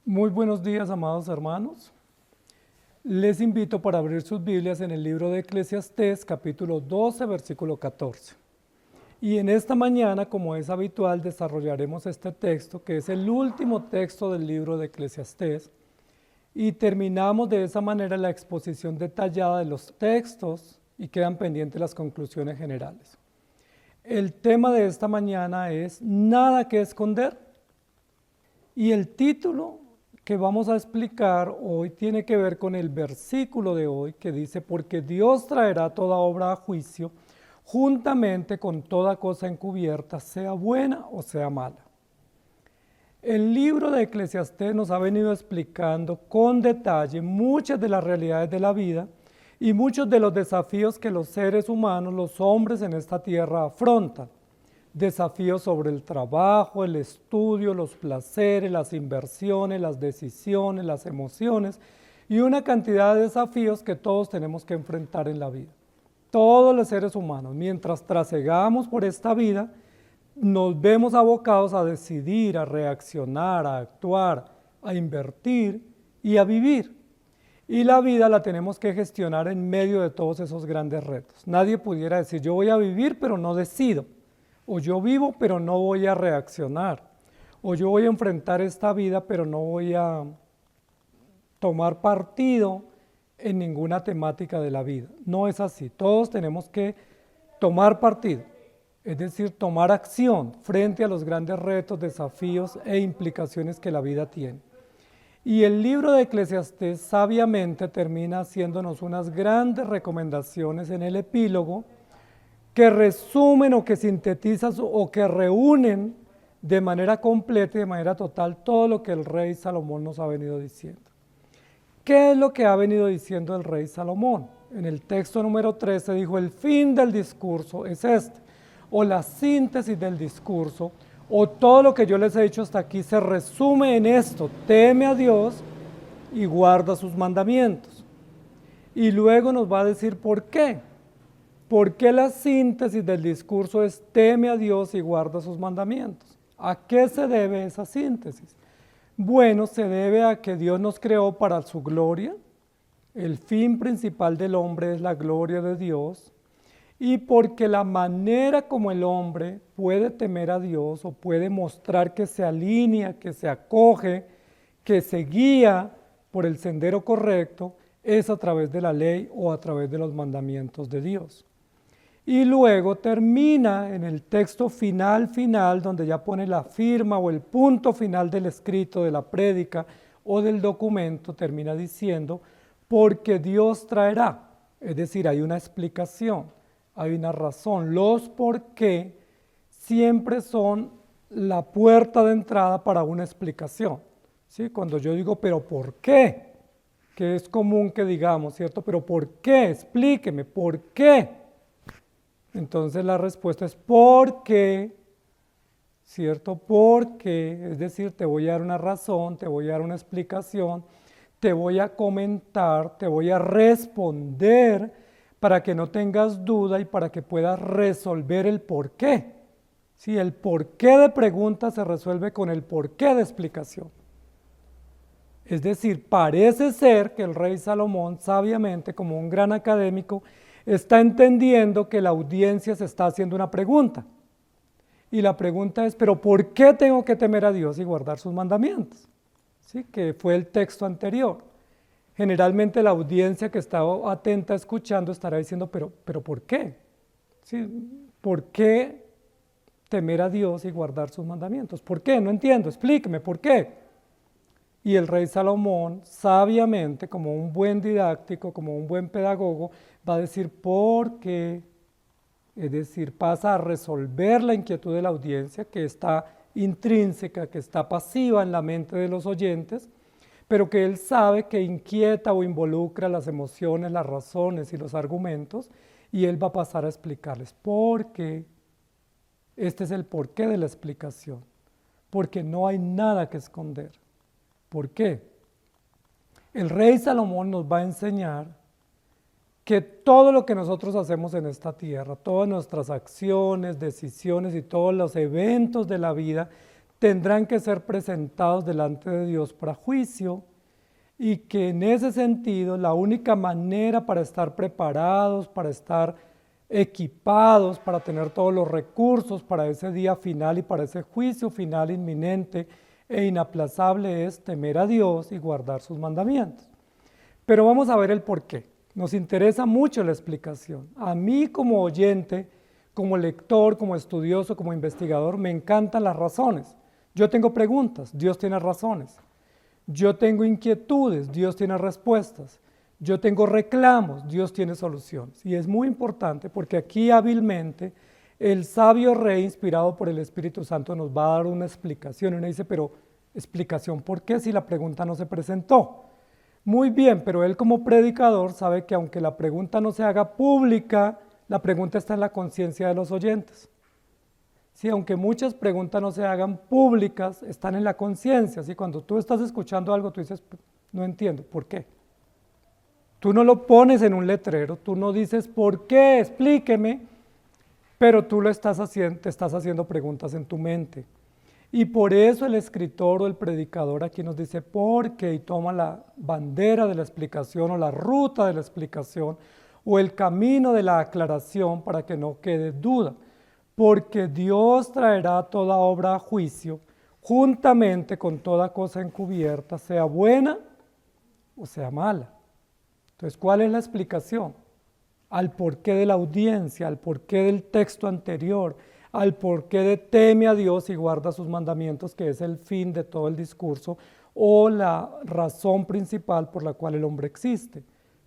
Muy buenos días, amados hermanos. Les invito para abrir sus Biblias en el libro de Eclesiastés, capítulo 12, versículo 14. Y en esta mañana, como es habitual, desarrollaremos este texto, que es el último texto del libro de Eclesiastés, y terminamos de esa manera la exposición detallada de los textos y quedan pendientes las conclusiones generales. El tema de esta mañana es nada que esconder, y el título que vamos a explicar hoy tiene que ver con el versículo de hoy que dice, porque Dios traerá toda obra a juicio juntamente con toda cosa encubierta, sea buena o sea mala. El libro de Eclesiastés nos ha venido explicando con detalle muchas de las realidades de la vida y muchos de los desafíos que los seres humanos, los hombres en esta tierra afrontan. Desafíos sobre el trabajo, el estudio, los placeres, las inversiones, las decisiones, las emociones y una cantidad de desafíos que todos tenemos que enfrentar en la vida. Todos los seres humanos, mientras trasegamos por esta vida, nos vemos abocados a decidir, a reaccionar, a actuar, a invertir y a vivir. Y la vida la tenemos que gestionar en medio de todos esos grandes retos. Nadie pudiera decir, yo voy a vivir pero no decido. O yo vivo pero no voy a reaccionar. O yo voy a enfrentar esta vida pero no voy a tomar partido en ninguna temática de la vida. No es así. Todos tenemos que tomar partido. Es decir, tomar acción frente a los grandes retos, desafíos e implicaciones que la vida tiene. Y el libro de Eclesiastés sabiamente termina haciéndonos unas grandes recomendaciones en el epílogo que resumen o que sintetizan o que reúnen de manera completa y de manera total todo lo que el rey Salomón nos ha venido diciendo. ¿Qué es lo que ha venido diciendo el rey Salomón? En el texto número 13 dijo, el fin del discurso es este, o la síntesis del discurso, o todo lo que yo les he dicho hasta aquí se resume en esto, teme a Dios y guarda sus mandamientos. Y luego nos va a decir por qué. ¿Por qué la síntesis del discurso es teme a Dios y guarda sus mandamientos? ¿A qué se debe esa síntesis? Bueno, se debe a que Dios nos creó para su gloria. El fin principal del hombre es la gloria de Dios. Y porque la manera como el hombre puede temer a Dios o puede mostrar que se alinea, que se acoge, que se guía por el sendero correcto, es a través de la ley o a través de los mandamientos de Dios. Y luego termina en el texto final, donde ya pone la firma o el punto final del escrito, de la prédica o del documento, termina diciendo, porque Dios traerá. Es decir, hay una explicación. Hay una razón. Los por qué siempre son la puerta de entrada para una explicación. ¿Sí? Cuando yo digo, pero ¿por qué? Que es común que digamos, ¿cierto? Pero ¿por qué? Explíqueme, ¿por qué? Entonces la respuesta es porque, ¿cierto? Porque, es decir, te voy a dar una razón, te voy a dar una explicación, te voy a comentar, te voy a responder para que no tengas duda y para que puedas resolver el por qué. Sí, el por qué de pregunta se resuelve con el por qué de explicación. Es decir, parece ser que el rey Salomón, sabiamente, como un gran académico, está entendiendo que la audiencia se está haciendo una pregunta. Y la pregunta es, ¿pero por qué tengo que temer a Dios y guardar sus mandamientos? ¿Sí? Que fue el texto anterior. Generalmente la audiencia que está atenta escuchando estará diciendo, pero ¿por qué? ¿Sí? ¿Por qué temer a Dios y guardar sus mandamientos? ¿Por qué? No entiendo, explíqueme, ¿por qué? Y el rey Salomón, sabiamente, como un buen didáctico, como un buen pedagogo, va a decir por qué. Es decir, pasa a resolver la inquietud de la audiencia que está intrínseca, que está pasiva en la mente de los oyentes, pero que él sabe que inquieta o involucra las emociones, las razones y los argumentos, y él va a pasar a explicarles por qué. Este es el porqué de la explicación, porque no hay nada que esconder. ¿Por qué? El rey Salomón nos va a enseñar que todo lo que nosotros hacemos en esta tierra, todas nuestras acciones, decisiones y todos los eventos de la vida tendrán que ser presentados delante de Dios para juicio, y que en ese sentido la única manera para estar preparados, para estar equipados, para tener todos los recursos para ese día final y para ese juicio final inminente e inaplazable es temer a Dios y guardar sus mandamientos. Pero vamos a ver el por qué. Nos interesa mucho la explicación. A mí como oyente, como lector, como estudioso, como investigador, me encantan las razones. Yo tengo preguntas, Dios tiene razones. Yo tengo inquietudes, Dios tiene respuestas. Yo tengo reclamos, Dios tiene soluciones. Y es muy importante porque aquí hábilmente el sabio rey, inspirado por el Espíritu Santo, nos va a dar una explicación. Y uno dice, pero ¿explicación por qué si la pregunta no se presentó? Muy bien, pero él como predicador sabe que aunque la pregunta no se haga pública, la pregunta está en la conciencia de los oyentes. Sí, aunque muchas preguntas no se hagan públicas, están en la conciencia. ¿Sí? Cuando tú estás escuchando algo, tú dices, no entiendo, ¿por qué? Tú no lo pones en un letrero, tú no dices, ¿por qué? Explíqueme, pero tú lo estás haciendo, te estás haciendo preguntas en tu mente. Y por eso el escritor o el predicador aquí nos dice, ¿por qué? Y toma la bandera de la explicación o la ruta de la explicación o el camino de la aclaración para que no quede duda. Porque Dios traerá toda obra a juicio, juntamente con toda cosa encubierta, sea buena o sea mala. Entonces, ¿cuál es la explicación? Al porqué de la audiencia, al porqué del texto anterior, al porqué de teme a Dios y guarda sus mandamientos, que es el fin de todo el discurso, o la razón principal por la cual el hombre existe.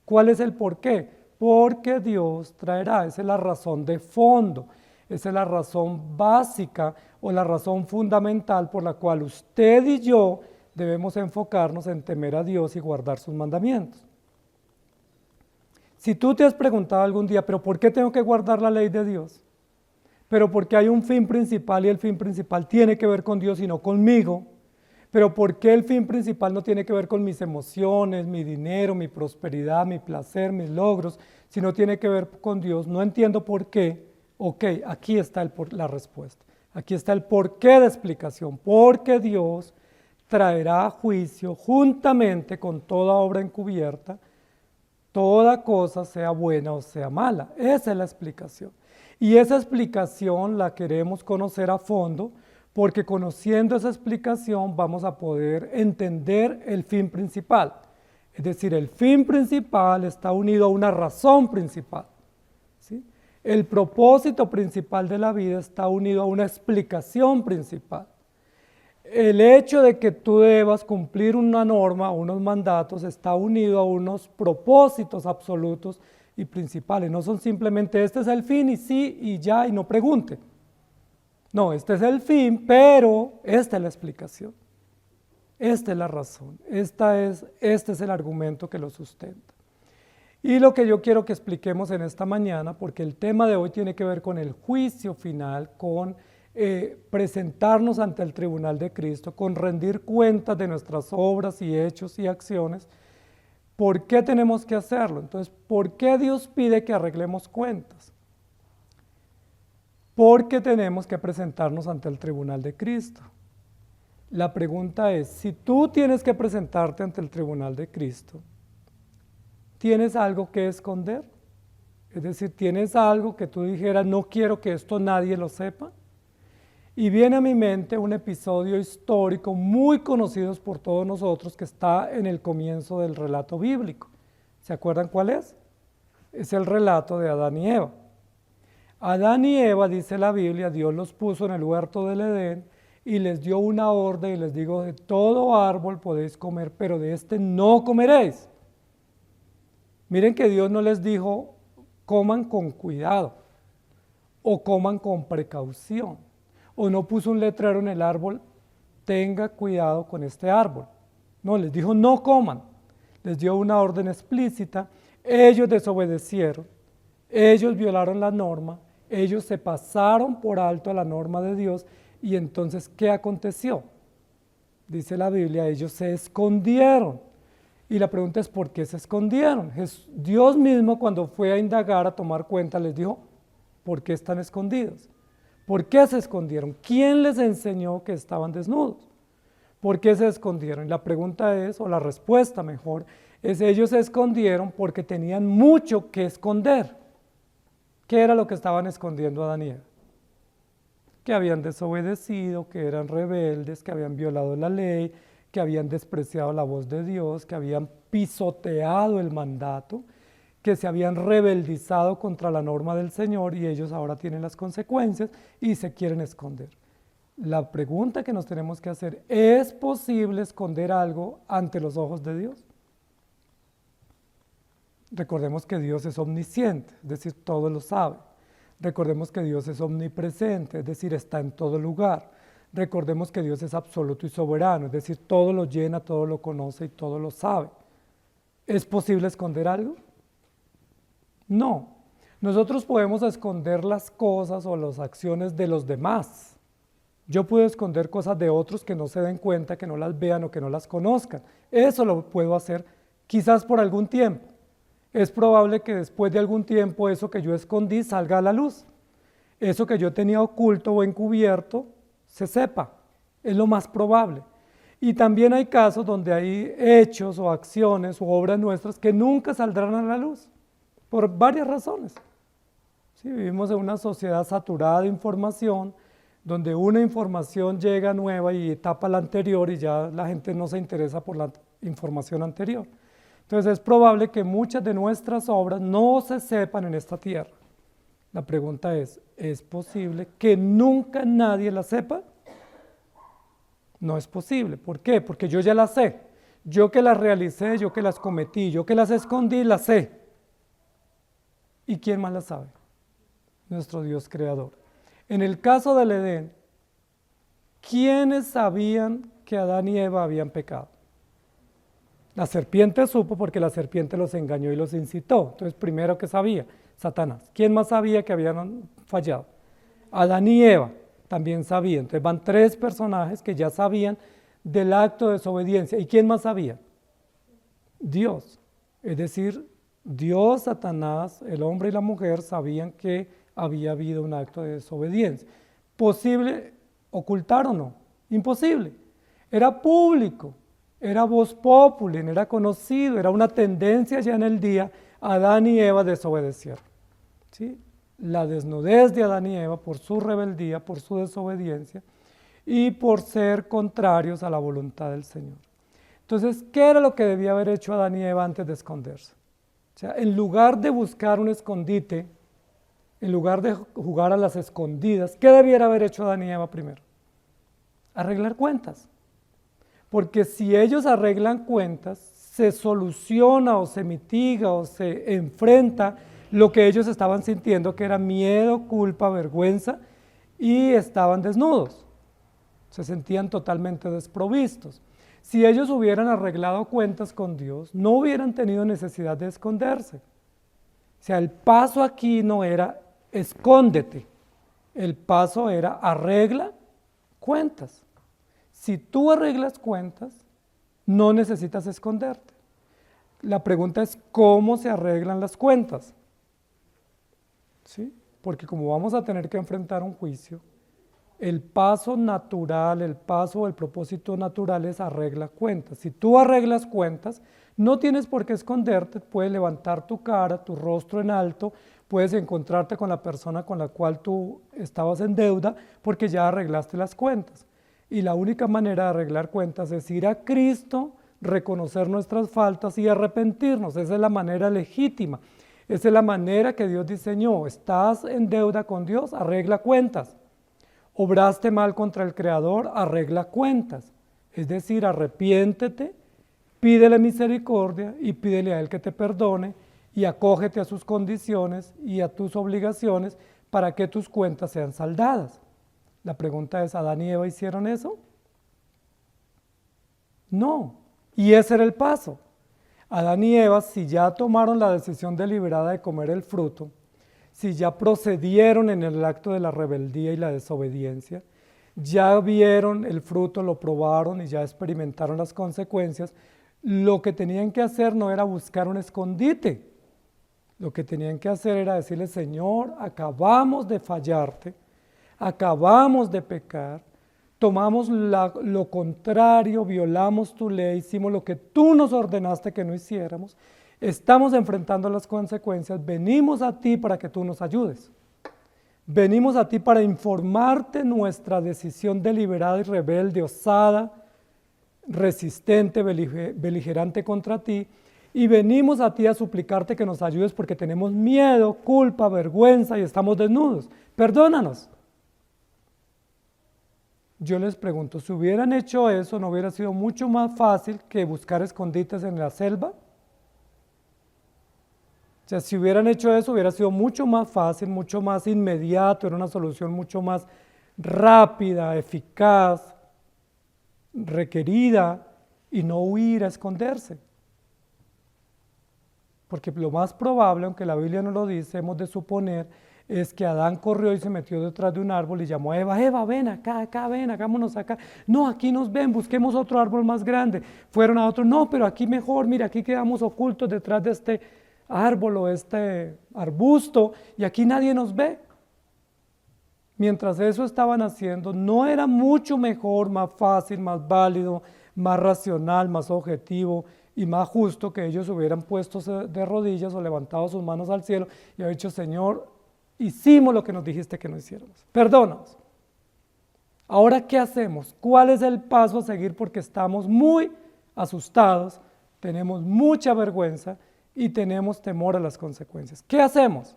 ¿Cuál es el porqué? Porque Dios traerá, esa es la razón de fondo. Esa es la razón básica o la razón fundamental por la cual usted y yo debemos enfocarnos en temer a Dios y guardar sus mandamientos. Si tú te has preguntado algún día, ¿pero por qué tengo que guardar la ley de Dios? Pero porque hay un fin principal y el fin principal tiene que ver con Dios y no conmigo. Pero ¿por qué el fin principal no tiene que ver con mis emociones, mi dinero, mi prosperidad, mi placer, mis logros, sino tiene que ver con Dios? No entiendo por qué. Ok, aquí está la respuesta. Aquí está el porqué de explicación. Porque Dios traerá a juicio juntamente con toda obra encubierta, toda cosa sea buena o sea mala. Esa es la explicación. Y esa explicación la queremos conocer a fondo porque conociendo esa explicación vamos a poder entender el fin principal. Es decir, el fin principal está unido a una razón principal. ¿Sí? El propósito principal de la vida está unido a una explicación principal. El hecho de que tú debas cumplir una norma, unos mandatos, está unido a unos propósitos absolutos y principales. No son simplemente este es el fin y sí y ya y no pregunte. No, este es el fin, pero esta es la explicación. Esta es la razón. Este es el argumento que lo sustenta. Y lo que yo quiero que expliquemos en esta mañana, porque el tema de hoy tiene que ver con el juicio final, con presentarnos ante el tribunal de Cristo, con rendir cuentas de nuestras obras y hechos y acciones. ¿Por qué tenemos que hacerlo? Entonces, ¿por qué Dios pide que arreglemos cuentas? Porque tenemos que presentarnos ante el tribunal de Cristo. La pregunta es, si tú tienes que presentarte ante el tribunal de Cristo, ¿tienes algo que esconder? Es decir, ¿tienes algo que tú dijeras, no quiero que esto nadie lo sepa? Y viene a mi mente un episodio histórico muy conocido por todos nosotros que está en el comienzo del relato bíblico. ¿Se acuerdan cuál es? Es el relato de Adán y Eva. Adán y Eva, dice la Biblia, Dios los puso en el huerto del Edén y les dio una orden y les dijo, de todo árbol podéis comer, pero de este no comeréis. Miren que Dios no les dijo, coman con cuidado o coman con precaución. O no puso un letrero en el árbol, tenga cuidado con este árbol. No, les dijo no coman. Les dio una orden explícita, ellos desobedecieron, ellos violaron la norma, ellos se pasaron por alto a la norma de Dios y entonces, ¿qué aconteció? Dice la Biblia, ellos se escondieron. Y la pregunta es, ¿por qué se escondieron? Dios mismo cuando fue a indagar, a tomar cuenta, les dijo, ¿por qué están escondidos? ¿Por qué se escondieron? ¿Quién les enseñó que estaban desnudos? ¿Por qué se escondieron? Y la pregunta es, o la respuesta mejor, es ellos se escondieron porque tenían mucho que esconder. ¿Qué era lo que estaban escondiendo Adán y Eva? Que habían desobedecido, que eran rebeldes, que habían violado la ley, que habían despreciado la voz de Dios, que habían pisoteado el mandato, que se habían rebeldizado contra la norma del Señor y ellos ahora tienen las consecuencias y se quieren esconder. La pregunta que nos tenemos que hacer, ¿es posible esconder algo ante los ojos de Dios? Recordemos que Dios es omnisciente, es decir, todo lo sabe. Recordemos que Dios es omnipresente, es decir, está en todo lugar. Recordemos que Dios es absoluto y soberano, es decir, todo lo llena, todo lo conoce y todo lo sabe. ¿Es posible esconder algo? No. Nosotros podemos esconder las cosas o las acciones de los demás. Yo puedo esconder cosas de otros que no se den cuenta, que no las vean o que no las conozcan. Eso lo puedo hacer quizás por algún tiempo. Es probable que después de algún tiempo eso que yo escondí salga a la luz. Eso que yo tenía oculto o encubierto se sepa. Es lo más probable. Y también hay casos donde hay hechos o acciones o obras nuestras que nunca saldrán a la luz, por varias razones. Sí, vivimos en una sociedad saturada de información, donde una información llega nueva y tapa la anterior y ya la gente no se interesa por la información anterior. Entonces es probable que muchas de nuestras obras no se sepan en esta tierra. La pregunta ¿es posible que nunca nadie las sepa? No es posible. ¿Por qué? Porque yo ya las sé. Yo que las realicé, yo que las cometí, yo que las escondí, las sé. ¿Y quién más las sabe? Nuestro Dios creador. En el caso del Edén, ¿quiénes sabían que Adán y Eva habían pecado? La serpiente supo porque la serpiente los engañó y los incitó. Entonces, primero que sabía, Satanás. ¿Quién más sabía que habían fallado? Adán y Eva también sabían. Entonces van tres personajes que ya sabían del acto de desobediencia. ¿Y quién más sabía? Dios. Es decir, Dios, Satanás, el hombre y la mujer sabían que había habido un acto de desobediencia. ¿Posible ocultar o no? Imposible. Era público. Era voz populi, era conocido, era una tendencia ya en el día. Adán y Eva desobedecieron. ¿Sí? La desnudez de Adán y Eva por su rebeldía, por su desobediencia y por ser contrarios a la voluntad del Señor. Entonces, ¿qué era lo que debía haber hecho Adán y Eva antes de esconderse? O sea, en lugar de buscar un escondite, en lugar de jugar a las escondidas, ¿qué debiera haber hecho Adán y Eva primero? Arreglar cuentas. Porque si ellos arreglan cuentas, se soluciona o se mitiga o se enfrenta lo que ellos estaban sintiendo, que era miedo, culpa, vergüenza, y estaban desnudos. Se sentían totalmente desprovistos. Si ellos hubieran arreglado cuentas con Dios, no hubieran tenido necesidad de esconderse. O sea, el paso aquí no era escóndete, el paso era arregla cuentas. Si tú arreglas cuentas, no necesitas esconderte. La pregunta es ¿cómo se arreglan las cuentas? ¿Sí? Porque como vamos a tener que enfrentar un juicio, el paso natural, el paso o el propósito natural es arregla cuentas. Si tú arreglas cuentas, no tienes por qué esconderte, puedes levantar tu cara, tu rostro en alto, puedes encontrarte con la persona con la cual tú estabas en deuda porque ya arreglaste las cuentas. Y la única manera de arreglar cuentas es ir a Cristo, reconocer nuestras faltas y arrepentirnos. Esa es la manera legítima. Esa es la manera que Dios diseñó. Estás en deuda con Dios, arregla cuentas. Obraste mal contra el Creador, arregla cuentas. Es decir, arrepiéntete, pídele misericordia y pídele a Él que te perdone y acógete a sus condiciones y a tus obligaciones para que tus cuentas sean saldadas. La pregunta es, ¿Adán y Eva hicieron eso? No. Y ese era el paso. Adán y Eva, si ya tomaron la decisión deliberada de comer el fruto, si ya procedieron en el acto de la rebeldía y la desobediencia, ya vieron el fruto, lo probaron y ya experimentaron las consecuencias, lo que tenían que hacer no era buscar un escondite. Lo que tenían que hacer era decirle, Señor, acabamos de fallarte, acabamos de pecar, tomamos lo contrario, violamos tu ley, hicimos lo que tú nos ordenaste que no hiciéramos, estamos enfrentando las consecuencias, venimos a ti para que tú nos ayudes. Venimos a ti para informarte nuestra decisión deliberada y rebelde, osada, resistente, beligerante contra ti, y venimos a ti a suplicarte que nos ayudes porque tenemos miedo, culpa, vergüenza y estamos desnudos. Perdónanos. Yo les pregunto, si hubieran hecho eso, ¿no hubiera sido mucho más fácil que buscar escondites en la selva? O sea, si hubieran hecho eso, hubiera sido mucho más fácil, mucho más inmediato, era una solución mucho más rápida, eficaz, requerida, y no huir a esconderse. Porque lo más probable, aunque la Biblia no lo dice, hemos de suponer, es que Adán corrió y se metió detrás de un árbol y llamó a Eva, Eva, ven acá, ven, hagámonos acá. No, aquí nos ven, busquemos otro árbol más grande. Fueron a otro, no, pero aquí mejor, mira, aquí quedamos ocultos detrás de este árbol o este arbusto y aquí nadie nos ve. Mientras eso estaban haciendo, ¿no era mucho mejor, más fácil, más válido, más racional, más objetivo y más justo que ellos hubieran puesto de rodillas o levantado sus manos al cielo y haber dicho, Señor, hicimos lo que nos dijiste que no hiciéramos, perdónanos? Ahora, ¿qué hacemos? ¿Cuál es el paso a seguir? Porque estamos muy asustados, tenemos mucha vergüenza y tenemos temor a las consecuencias. ¿Qué hacemos?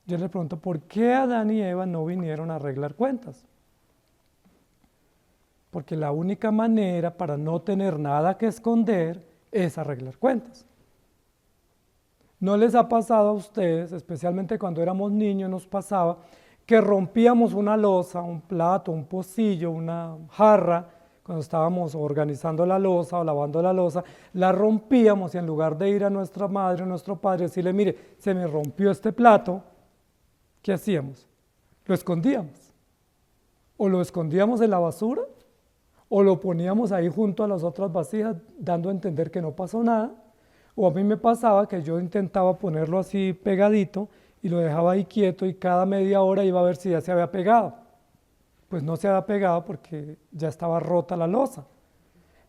Yo les pregunto, ¿por qué Adán y Eva no vinieron a arreglar cuentas? Porque la única manera para no tener nada que esconder es arreglar cuentas. ¿No les ha pasado a ustedes, especialmente cuando éramos niños, nos pasaba que rompíamos una loza, un plato, un pocillo, una jarra, cuando estábamos organizando la loza o lavando la loza, la rompíamos y en lugar de ir a nuestra madre o nuestro padre y decirle, mire, se me rompió este plato, ¿qué hacíamos? Lo escondíamos. O lo escondíamos en la basura, o lo poníamos ahí junto a las otras vasijas, dando a entender que no pasó nada. O a mí me pasaba que yo intentaba ponerlo así pegadito y lo dejaba ahí quieto y cada media hora iba a ver si ya se había pegado. Pues no se había pegado porque ya estaba rota la loza.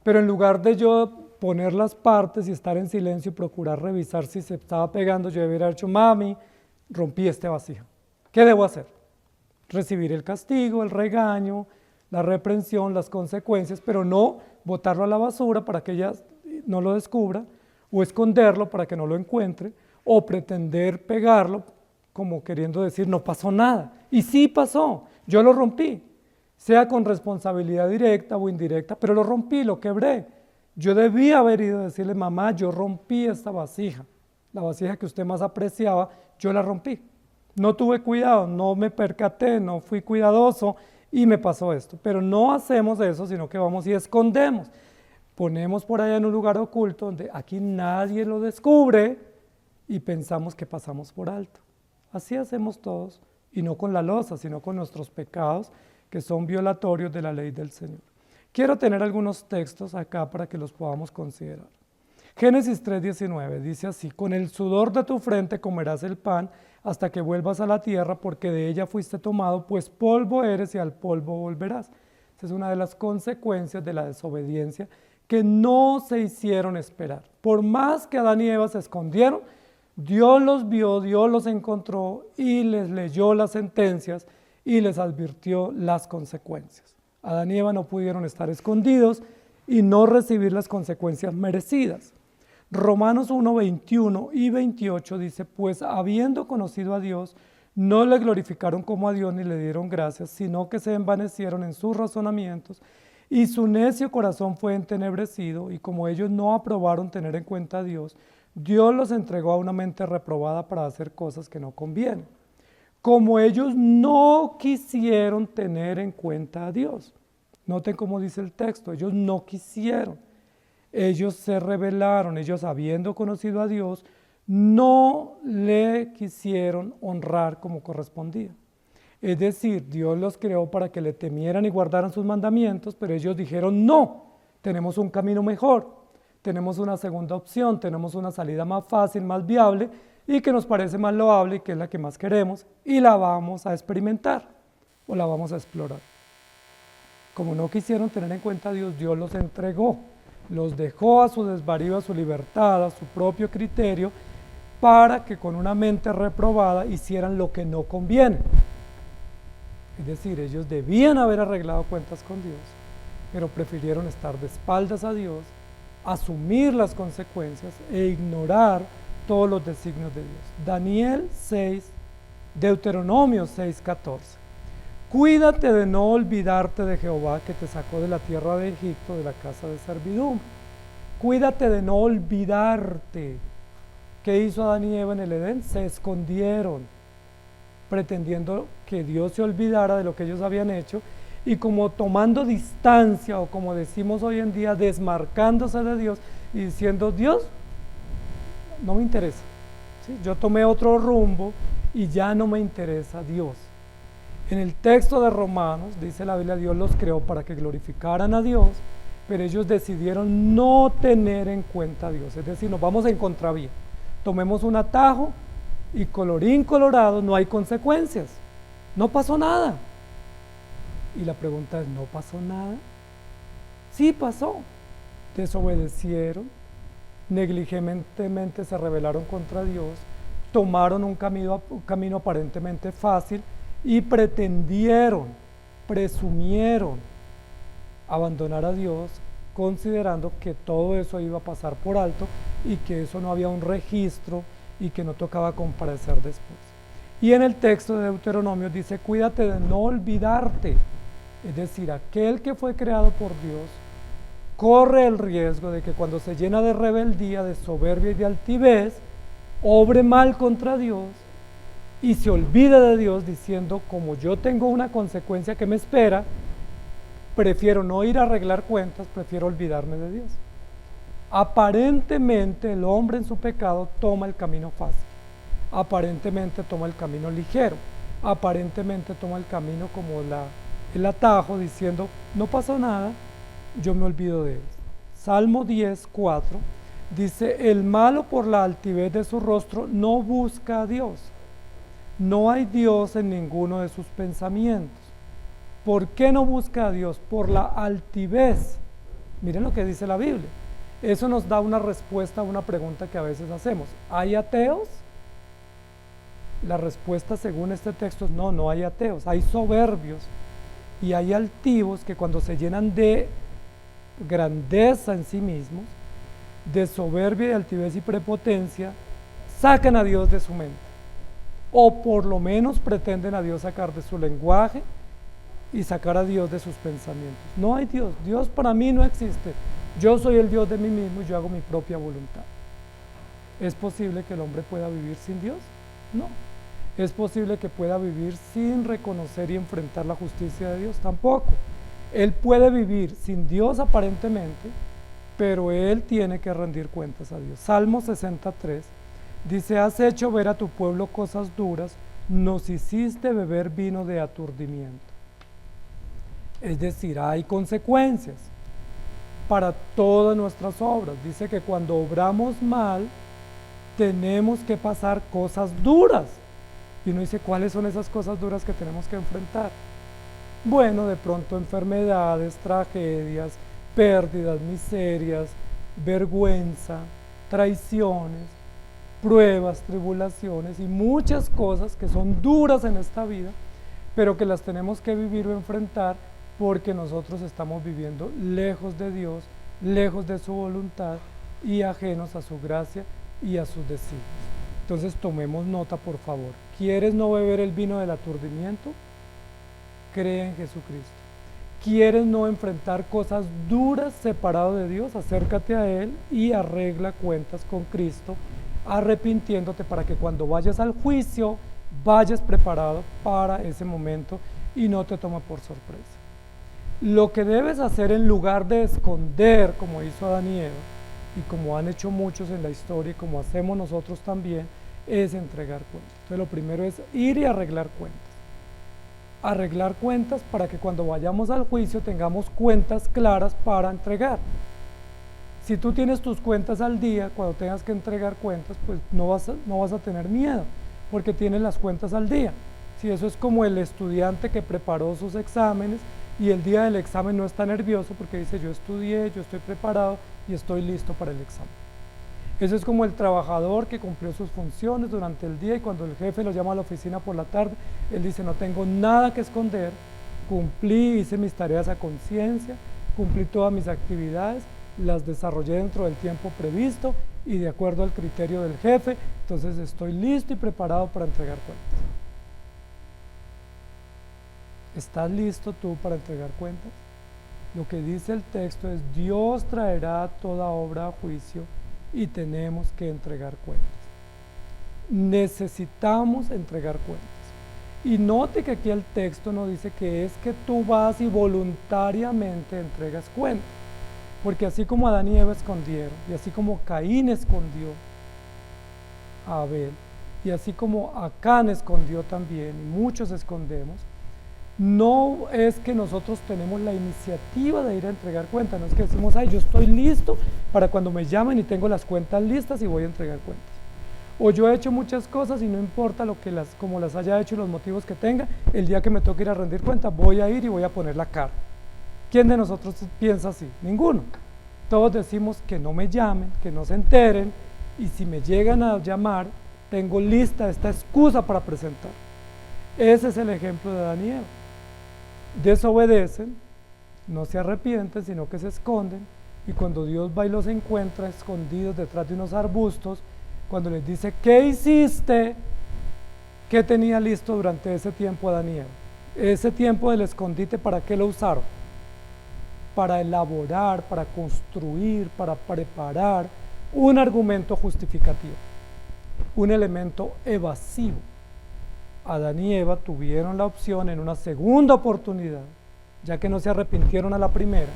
Pero en lugar de yo poner las partes y estar en silencio y procurar revisar si se estaba pegando, yo debería haber dicho, mami, rompí este vasija. ¿Qué debo hacer? Recibir el castigo, el regaño, la reprensión, las consecuencias, pero no botarlo a la basura para que ella no lo descubra, o esconderlo para que no lo encuentre, o pretender pegarlo como queriendo decir no pasó nada. Y sí pasó, yo lo rompí, sea con responsabilidad directa o indirecta, pero lo rompí, lo quebré. Yo debía haber ido a decirle, mamá, yo rompí esta vasija, la vasija que usted más apreciaba, yo la rompí. No tuve cuidado, no me percaté, no fui cuidadoso y me pasó esto. Pero no hacemos eso, sino que vamos y escondemos. Ponemos por allá en un lugar oculto donde aquí nadie lo descubre y pensamos que pasamos por alto. Así hacemos todos, y no con la loza, sino con nuestros pecados que son violatorios de la ley del Señor. Quiero tener algunos textos acá para que los podamos considerar. Génesis 3:19 dice así, con el sudor de tu frente comerás el pan hasta que vuelvas a la tierra, porque de ella fuiste tomado, pues polvo eres y al polvo volverás. Esa es una de las consecuencias de la desobediencia, que no se hicieron esperar. Por más que Adán y Eva se escondieron, Dios los vio, Dios los encontró y les leyó las sentencias y les advirtió las consecuencias. Adán y Eva no pudieron estar escondidos y no recibir las consecuencias merecidas. Romanos 1, 21 y 28 dice, pues habiendo conocido a Dios, no le glorificaron como a Dios ni le dieron gracias, sino que se envanecieron en sus razonamientos y su necio corazón fue entenebrecido, y como ellos no aprobaron tener en cuenta a Dios, Dios los entregó a una mente reprobada para hacer cosas que no convienen. Como ellos no quisieron tener en cuenta a Dios. Noten cómo dice el texto, ellos no quisieron. Ellos se rebelaron, ellos habiendo conocido a Dios, no le quisieron honrar como correspondía. Es decir, Dios los creó para que le temieran y guardaran sus mandamientos, pero ellos dijeron, no, tenemos un camino mejor, tenemos una segunda opción, tenemos una salida más fácil, más viable y que nos parece más loable y que es la que más queremos y la vamos a experimentar. o la vamos a explorar. Como no quisieron tener en cuenta a Dios, Dios los entregó, los dejó a su desvarío, a su libertad, a su propio criterio, para que con una mente reprobada hicieran lo que no conviene. Es decir, ellos debían haber arreglado cuentas con Dios, pero prefirieron estar de espaldas a Dios, asumir las consecuencias e ignorar todos los designios de Dios. Daniel 6, Deuteronomio 6:14. Cuídate de no olvidarte de Jehová que te sacó de la tierra de Egipto, de la casa de servidumbre. Cuídate de no olvidarte. ¿Qué hizo Adán y Eva en el Edén? Se escondieron, pretendiendo que Dios se olvidara de lo que ellos habían hecho, y como tomando distancia, o como decimos hoy en día, desmarcándose de Dios y diciendo: Dios, no me interesa, ¿sí? Yo tomé otro rumbo y ya no me interesa Dios. En el texto de Romanos dice la Biblia: Dios los creó para que glorificaran a Dios, pero ellos decidieron no tener en cuenta a Dios. Es decir, nos vamos en contravía, tomemos un atajo y colorín colorado, no hay consecuencias, no pasó nada. Y la pregunta es: ¿no pasó nada? Sí pasó. Desobedecieron, negligentemente se rebelaron contra Dios, tomaron un camino aparentemente fácil y presumieron abandonar a Dios, considerando que todo eso iba a pasar por alto y que eso no había un registro y que no tocaba comparecer después. Y en el texto de Deuteronomio dice: cuídate de no olvidarte. Es decir, aquel que fue creado por Dios corre el riesgo de que cuando se llena de rebeldía, de soberbia y de altivez, obre mal contra Dios y se olvida de Dios, diciendo: como yo tengo una consecuencia que me espera, prefiero no ir a arreglar cuentas, prefiero olvidarme de Dios. Aparentemente el hombre en su pecado toma el camino fácil, aparentemente toma el camino ligero, aparentemente toma el camino como el atajo, diciendo: no pasó nada, yo me olvido de él. Salmo 10:4 dice: el malo por la altivez de su rostro no busca a Dios. No hay Dios en ninguno de sus pensamientos. ¿Por qué no busca a Dios? Por la altivez. Miren lo que dice la Biblia. Eso nos da una respuesta a una pregunta que a veces hacemos. ¿Hay ateos? La respuesta según este texto es: no, no hay ateos. Hay soberbios y hay altivos que cuando se llenan de grandeza en sí mismos, de soberbia y altivez y prepotencia, sacan a Dios de su mente, o por lo menos pretenden a Dios sacar de su lenguaje y sacar a Dios de sus pensamientos. No hay Dios, Dios para mí no existe, yo soy el Dios de mí mismo y yo hago mi propia voluntad. ¿Es posible que el hombre pueda vivir sin Dios? No. ¿Es posible que pueda vivir sin reconocer y enfrentar la justicia de Dios? Tampoco. Él puede vivir sin Dios aparentemente, pero él tiene que rendir cuentas a Dios. Salmo 63 dice: has hecho ver a tu pueblo cosas duras, nos hiciste beber vino de aturdimiento. Es decir, hay consecuencias para todas nuestras obras. Dice que cuando obramos mal, tenemos que pasar cosas duras. Y uno dice: ¿cuáles son esas cosas duras que tenemos que enfrentar? Bueno, de pronto enfermedades, tragedias, pérdidas, miserias, vergüenza, traiciones, pruebas, tribulaciones y muchas cosas que son duras en esta vida, pero que las tenemos que vivir o enfrentar porque nosotros estamos viviendo lejos de Dios, lejos de su voluntad y ajenos a su gracia y a sus designios. Entonces tomemos nota, por favor. ¿Quieres no beber el vino del aturdimiento? Cree en Jesucristo. ¿Quieres no enfrentar cosas duras separado de Dios? Acércate a Él y arregla cuentas con Cristo, arrepintiéndote para que cuando vayas al juicio vayas preparado para ese momento y no te tome por sorpresa. Lo que debes hacer en lugar de esconder, como hizo Adán y Eva, y como han hecho muchos en la historia y como hacemos nosotros también, es entregar cuentas. Entonces lo primero es ir y arreglar cuentas. Arreglar cuentas para que cuando vayamos al juicio tengamos cuentas claras para entregar. Si tú tienes tus cuentas al día, cuando tengas que entregar cuentas, pues no vas a tener miedo, porque tienes las cuentas al día. Si eso es como el estudiante que preparó sus exámenes y el día del examen no está nervioso porque dice yo estudié, yo estoy preparado y estoy listo para el examen. Eso es como el trabajador que cumplió sus funciones durante el día y cuando el jefe lo llama a la oficina por la tarde, él dice no tengo nada que esconder, cumplí, hice mis tareas a conciencia, cumplí todas mis actividades, las desarrollé dentro del tiempo previsto y de acuerdo al criterio del jefe, entonces estoy listo y preparado para entregar cuentas. ¿Estás listo tú para entregar cuentas? Lo que dice el texto es Dios traerá toda obra a juicio y tenemos que entregar cuentas. Necesitamos entregar cuentas. Y note que aquí el texto no dice que es que tú vas y voluntariamente entregas cuentas, porque así como Adán y Eva escondieron, y así como Caín escondió a Abel, y así como Acán escondió también, y muchos escondemos, no es que nosotros tenemos la iniciativa de ir a entregar cuentas, no es que decimos, ay, yo estoy listo para cuando me llamen y tengo las cuentas listas y voy a entregar cuentas. O yo he hecho muchas cosas y no importa como las haya hecho y los motivos que tenga, el día que me toque ir a rendir cuentas voy a ir y voy a poner la cara. ¿Quién de nosotros piensa así? Ninguno. Todos decimos que no me llamen, que no se enteren y si me llegan a llamar, tengo lista esta excusa para presentar. Ese es el ejemplo de Adán y Eva. Desobedecen, no se arrepienten, sino que se esconden y cuando Dios va y los encuentra escondidos detrás de unos arbustos, cuando les dice, ¿qué hiciste? ¿Qué tenía listo durante ese tiempo Adán y Eva? Ese tiempo del escondite, ¿para qué lo usaron? Para elaborar, para construir, para preparar un argumento justificativo, un elemento evasivo. Adán y Eva tuvieron la opción en una segunda oportunidad, ya que no se arrepintieron a la primera,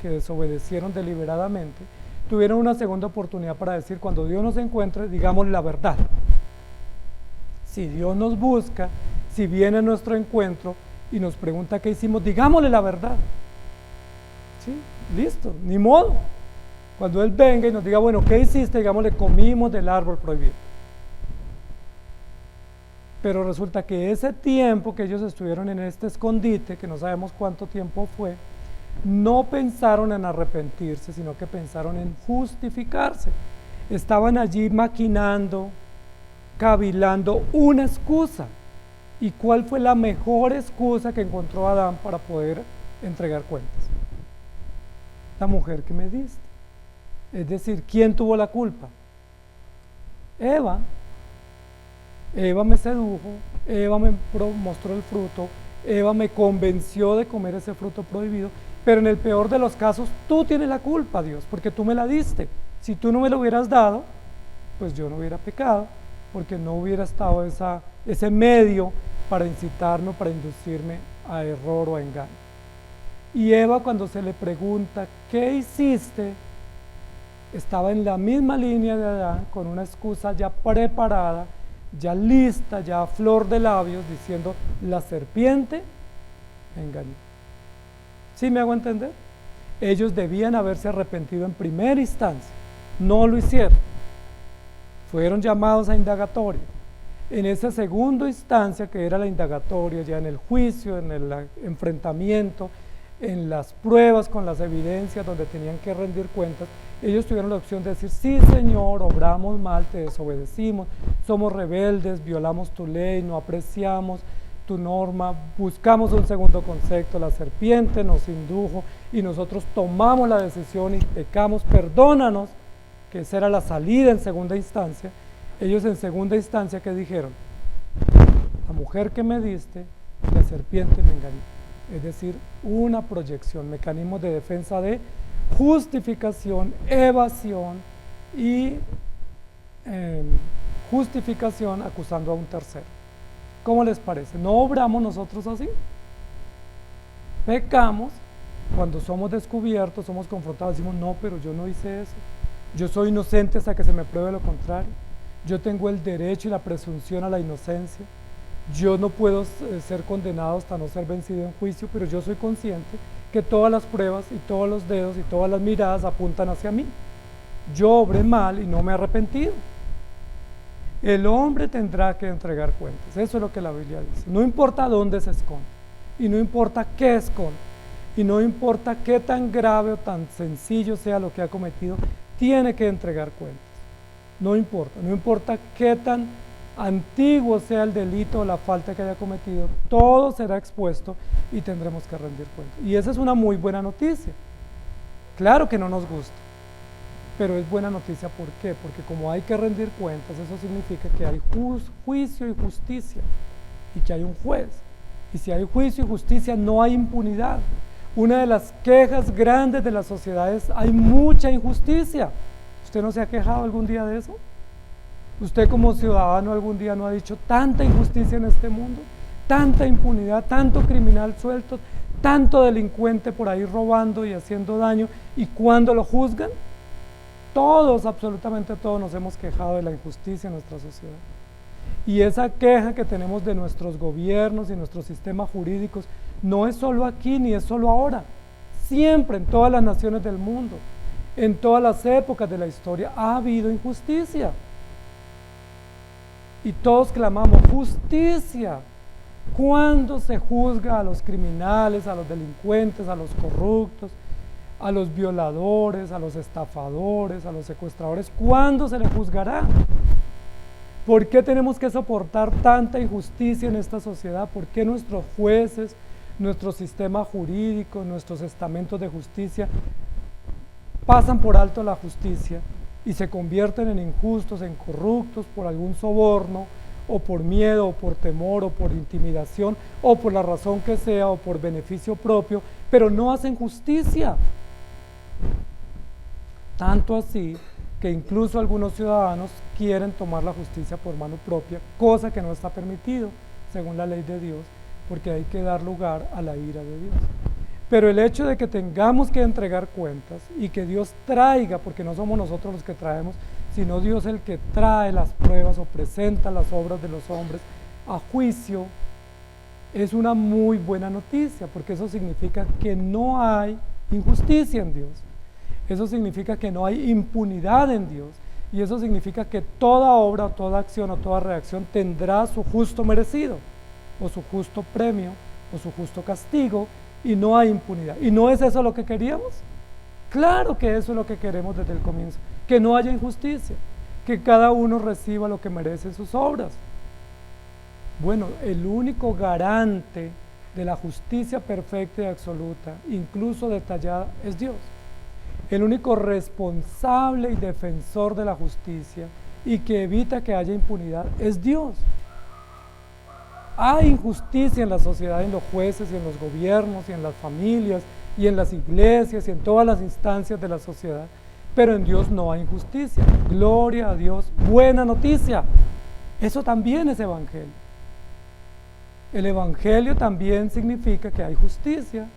que desobedecieron deliberadamente, tuvieron una segunda oportunidad para decir, cuando Dios nos encuentre, digámosle la verdad. Si Dios nos busca, si viene a nuestro encuentro y nos pregunta qué hicimos, digámosle la verdad. ¿Sí? Listo, ni modo. Cuando Él venga y nos diga, bueno, ¿qué hiciste? Digámosle, comimos del árbol prohibido. Pero resulta que ese tiempo que ellos estuvieron en este escondite, que no sabemos cuánto tiempo fue, no pensaron en arrepentirse, sino que pensaron en justificarse. Estaban allí maquinando, cavilando una excusa. ¿Y cuál fue la mejor excusa que encontró Adán para poder entregar cuentas? La mujer que me diste. Es decir, ¿quién tuvo la culpa? Eva. Eva me sedujo, Eva me mostró el fruto, Eva me convenció de comer ese fruto prohibido, pero en el peor de los casos tú tienes la culpa, Dios, porque tú me la diste. Si tú no me lo hubieras dado, pues yo no hubiera pecado, porque no hubiera estado ese medio para incitarme, para inducirme a error o a engaño. Y Eva, cuando se le pregunta, ¿qué hiciste?, estaba en la misma línea de Adán, con una excusa ya preparada, ya lista, ya a flor de labios, diciendo, la serpiente me engañó. ¿Sí me hago entender? Ellos debían haberse arrepentido en primera instancia, no lo hicieron. Fueron llamados a indagatoria. En esa segunda instancia, que era la indagatoria, ya en el juicio, en el enfrentamiento, en las pruebas con las evidencias donde tenían que rendir cuentas, ellos tuvieron la opción de decir, sí Señor, obramos mal, te desobedecimos, somos rebeldes, violamos tu ley, no apreciamos tu norma, buscamos un segundo concepto, la serpiente nos indujo y nosotros tomamos la decisión y pecamos, perdónanos, que esa era la salida en segunda instancia. Ellos en segunda instancia, ¿qué dijeron? La mujer que me diste, la serpiente me engañó. Es decir, una proyección, mecanismos de defensa de justificación, evasión y justificación acusando a un tercero. ¿Cómo les parece? ¿No obramos nosotros así? Pecamos cuando somos descubiertos, somos confrontados, decimos, no, pero yo no hice eso. Yo soy inocente hasta que se me pruebe lo contrario. Yo tengo el derecho y la presunción a la inocencia. Yo no puedo ser condenado hasta no ser vencido en juicio, pero yo soy consciente que todas las pruebas y todos los dedos y todas las miradas apuntan hacia mí. Yo obré mal y no me he arrepentido. El hombre tendrá que entregar cuentas. Eso es lo que la Biblia dice. No importa dónde se esconde, y no importa qué esconde, y no importa qué tan grave o tan sencillo sea lo que ha cometido, tiene que entregar cuentas. No importa qué tan antiguo sea el delito o la falta que haya cometido, todo será expuesto y tendremos que rendir cuentas. Y esa es una muy buena noticia. Claro que no nos gusta, pero es buena noticia. ¿Por qué? Porque como hay que rendir cuentas, eso significa que hay juicio y justicia, y que hay un juez. Y si hay juicio y justicia, no hay impunidad. Una de las quejas grandes de la sociedad es: hay mucha injusticia. ¿Usted no se ha quejado algún día de eso? ¿Usted como ciudadano algún día no ha dicho: tanta injusticia en este mundo, tanta impunidad, tanto criminal suelto, tanto delincuente por ahí robando y haciendo daño, y cuando lo juzgan? Todos, absolutamente todos, nos hemos quejado de la injusticia en nuestra sociedad. Y esa queja que tenemos de nuestros gobiernos y nuestros sistemas jurídicos no es solo aquí ni es solo ahora. Siempre, en todas las naciones del mundo, en todas las épocas de la historia, ha habido injusticia. Y todos clamamos: justicia. ¿Cuándo se juzga a los criminales, a los delincuentes, a los corruptos, a los violadores, a los estafadores, a los secuestradores? ¿Cuándo se les juzgará? ¿Por qué tenemos que soportar tanta injusticia en esta sociedad? ¿Por qué nuestros jueces, nuestro sistema jurídico, nuestros estamentos de justicia pasan por alto la justicia y se convierten en injustos, en corruptos por algún soborno, o por miedo, o por temor, o por intimidación, o por la razón que sea, o por beneficio propio, pero no hacen justicia? Tanto así que incluso algunos ciudadanos quieren tomar la justicia por mano propia, cosa que no está permitido según la ley de Dios, porque hay que dar lugar a la ira de Dios. Pero el hecho de que tengamos que entregar cuentas y que Dios traiga, porque no somos nosotros los que traemos, sino Dios el que trae las pruebas o presenta las obras de los hombres a juicio, es una muy buena noticia, porque eso significa que no hay injusticia en Dios. Eso significa que no hay impunidad en Dios, y eso significa que toda obra, o toda acción, o toda reacción tendrá su justo merecido, o su justo premio, o su justo castigo, y no hay impunidad. ¿Y no es eso lo que queríamos? Claro que eso es lo que queremos desde el comienzo, que no haya injusticia, que cada uno reciba lo que merece sus obras. Bueno, el único garante de la justicia perfecta y absoluta, incluso detallada, es Dios. El único responsable y defensor de la justicia y que evita que haya impunidad es Dios. Hay injusticia en la sociedad, en los jueces y en los gobiernos y en las familias y en las iglesias y en todas las instancias de la sociedad, pero en Dios no hay injusticia. Gloria a Dios, buena noticia. Eso también es evangelio. El evangelio también significa que hay justicia,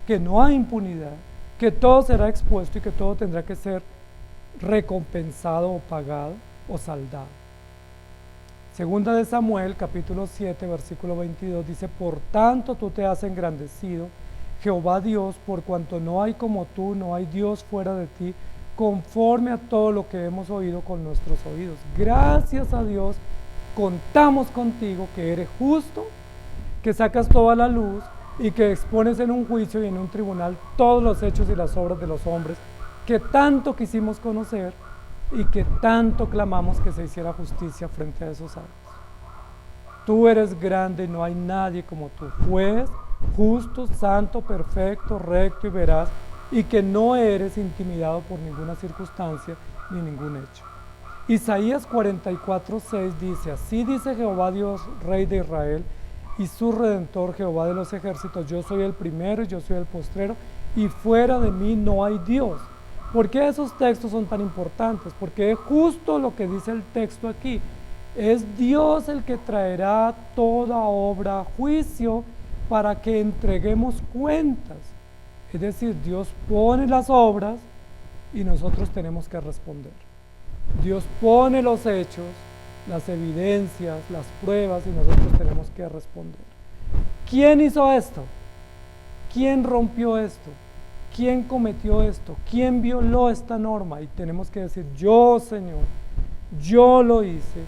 que no hay impunidad, que todo será expuesto y que todo tendrá que ser recompensado o pagado o saldado. Segunda de Samuel, capítulo 7, versículo 22, dice: por tanto tú te has engrandecido, Jehová Dios, por cuanto no hay como tú, no hay Dios fuera de ti, conforme a todo lo que hemos oído con nuestros oídos. Gracias a Dios, contamos contigo, que eres justo, que sacas toda la luz y que expones en un juicio y en un tribunal todos los hechos y las obras de los hombres que tanto quisimos conocer y que tanto clamamos que se hiciera justicia frente a esos actos. Tú eres grande y no hay nadie como tú, juez, justo, santo, perfecto, recto y veraz, y que no eres intimidado por ninguna circunstancia ni ningún hecho. Isaías 44:6 dice: así dice Jehová Dios, Rey de Israel, y su Redentor, Jehová de los ejércitos: yo soy el primero y yo soy el postrero, y fuera de mí no hay Dios. ¿Por qué esos textos son tan importantes? Porque es justo lo que dice el texto aquí. Es Dios el que traerá toda obra a juicio para que entreguemos cuentas. Es decir, Dios pone las obras y nosotros tenemos que responder. Dios pone los hechos, las evidencias, las pruebas, y nosotros tenemos que responder. ¿Quién hizo esto? ¿Quién rompió esto? ¿Quién cometió esto? ¿Quién violó esta norma? Y tenemos que decir: yo, Señor, yo lo hice,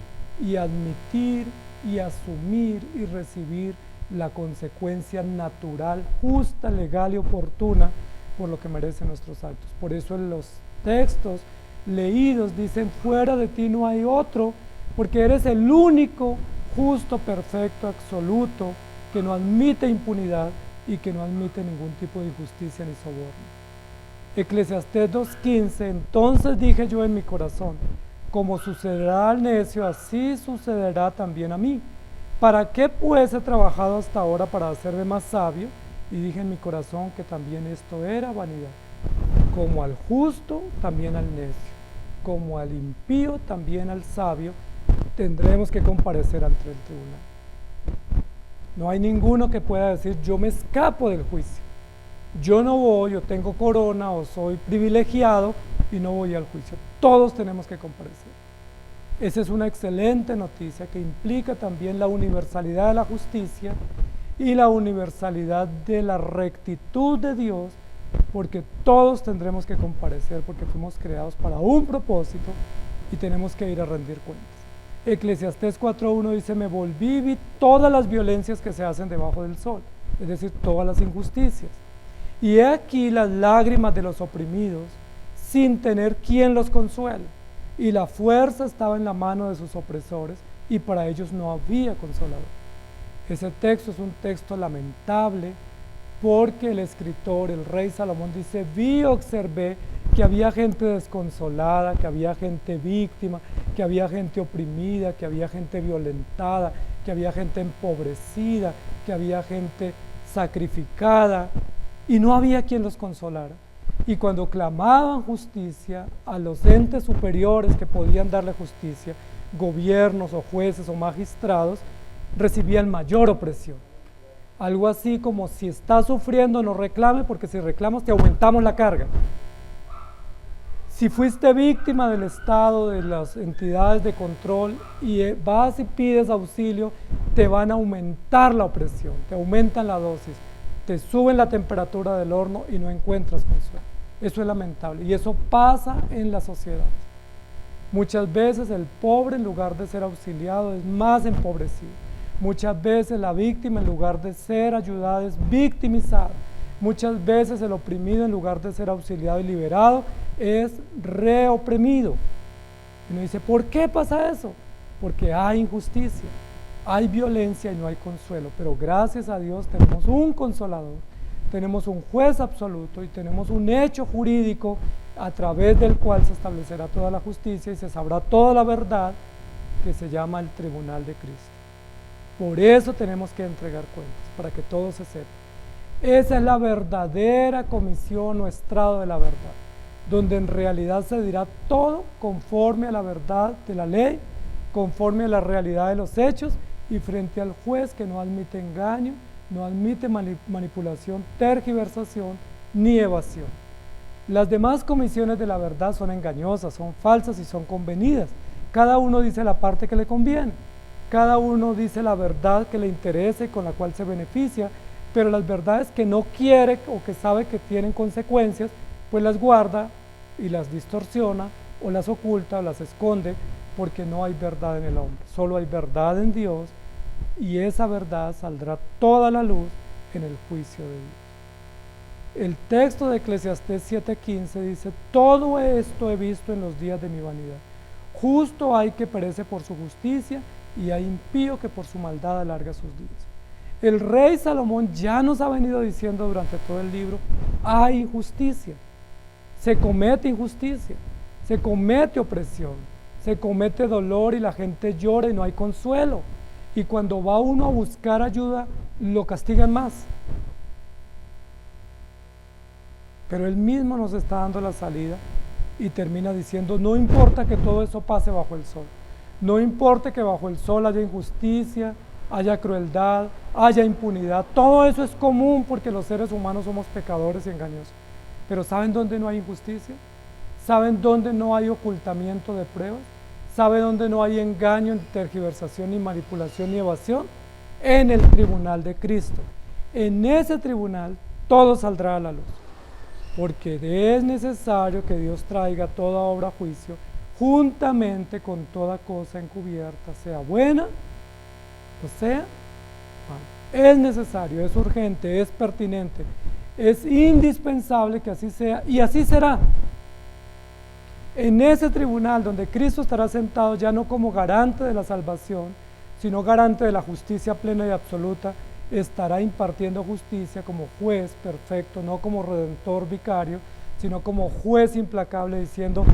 y admitir y asumir y recibir la consecuencia natural, justa, legal y oportuna por lo que merecen nuestros actos. Por eso en los textos leídos dicen: fuera de ti no hay otro, porque eres el único justo, perfecto, absoluto, que no admite impunidad y que no admite ningún tipo de injusticia ni soborno. Eclesiastés 2:15: entonces dije yo en mi corazón, como sucederá al necio, así sucederá también a mí. ¿Para qué pues he trabajado hasta ahora para hacerme más sabio? Y dije en mi corazón que también esto era vanidad. Como al justo, también al necio. Como al impío, también al sabio, tendremos que comparecer ante el tribunal. No hay ninguno que pueda decir: yo me escapo del juicio. Yo no voy, yo tengo corona o soy privilegiado y no voy al juicio. Todos tenemos que comparecer. Esa es una excelente noticia que implica también la universalidad de la justicia y la universalidad de la rectitud de Dios, porque todos tendremos que comparecer, porque fuimos creados para un propósito y tenemos que ir a rendir cuentas. Eclesiastés 4:1 dice: me volví y vi todas las violencias que se hacen debajo del sol, es decir, todas las injusticias. Y he aquí las lágrimas de los oprimidos, sin tener quien los consuele. Y la fuerza estaba en la mano de sus opresores, y para ellos no había consolador. Ese texto es un texto lamentable, porque el escritor, el rey Salomón, dice: vi y observé que había gente desconsolada, que había gente víctima, que había gente oprimida, que había gente violentada, que había gente empobrecida, que había gente sacrificada, y no había quien los consolara. Y cuando clamaban justicia a los entes superiores que podían darle justicia, gobiernos o jueces o magistrados, recibían mayor opresión. Algo así como: si estás sufriendo, no reclame, porque si reclamas te aumentamos la carga. Si fuiste víctima del Estado, de las entidades de control, y vas y pides auxilio, te van a aumentar la opresión, te aumentan la dosis, te suben la temperatura del horno y no encuentras consuelo. Eso es lamentable y eso pasa en la sociedad. Muchas veces el pobre, en lugar de ser auxiliado, es más empobrecido. Muchas veces la víctima, en lugar de ser ayudada, es victimizada. Muchas veces el oprimido, en lugar de ser auxiliado y liberado, es reoprimido. Y uno dice: ¿por qué pasa eso? Porque hay injusticia, hay violencia y no hay consuelo. Pero gracias a Dios tenemos un consolador, tenemos un juez absoluto y tenemos un hecho jurídico a través del cual se establecerá toda la justicia y se sabrá toda la verdad, que se llama el tribunal de Cristo. Por eso tenemos que entregar cuentas, para que todo se sepa. Esa es la verdadera comisión o estrado de la verdad, donde en realidad se dirá todo conforme a la verdad de la ley, conforme a la realidad de los hechos, y frente al juez que no admite engaño, no admite manipulación, tergiversación ni evasión. Las demás comisiones de la verdad son engañosas, son falsas y son convenidas. Cada uno dice la parte que le conviene, cada uno dice la verdad que le interesa y con la cual se beneficia, pero las verdades que no quiere o que sabe que tienen consecuencias, pues las guarda y las distorsiona o las oculta o las esconde, porque no hay verdad en el hombre, solo hay verdad en Dios, y esa verdad saldrá toda la luz en el juicio de Dios. El texto de Eclesiastés 7:15 dice: todo esto he visto en los días de mi vanidad. Justo hay que perece por su justicia, y hay impío que por su maldad alarga sus días. El rey Salomón ya nos ha venido diciendo durante todo el libro: hay injusticia, se comete injusticia, se comete opresión, se comete dolor y la gente llora y no hay consuelo. Y cuando va uno a buscar ayuda, lo castigan más. Pero él mismo nos está dando la salida y termina diciendo: no importa que todo eso pase bajo el sol, no importa que bajo el sol haya injusticia, haya crueldad, haya impunidad, todo eso es común porque los seres humanos somos pecadores y engañosos. Pero ¿saben dónde no hay injusticia? ¿Saben dónde no hay ocultamiento de pruebas? ¿Sabe dónde no hay engaño, tergiversación, ni manipulación, ni evasión? En el tribunal de Cristo. En ese tribunal todo saldrá a la luz, porque es necesario que Dios traiga toda obra a juicio, juntamente con toda cosa encubierta, sea buena o sea mala. Es necesario, es urgente, es pertinente, es indispensable que así sea, y así será. En ese tribunal donde Cristo estará sentado ya no como garante de la salvación, sino garante de la justicia plena y absoluta, estará impartiendo justicia como juez perfecto, no como redentor vicario, sino como juez implacable, diciendo: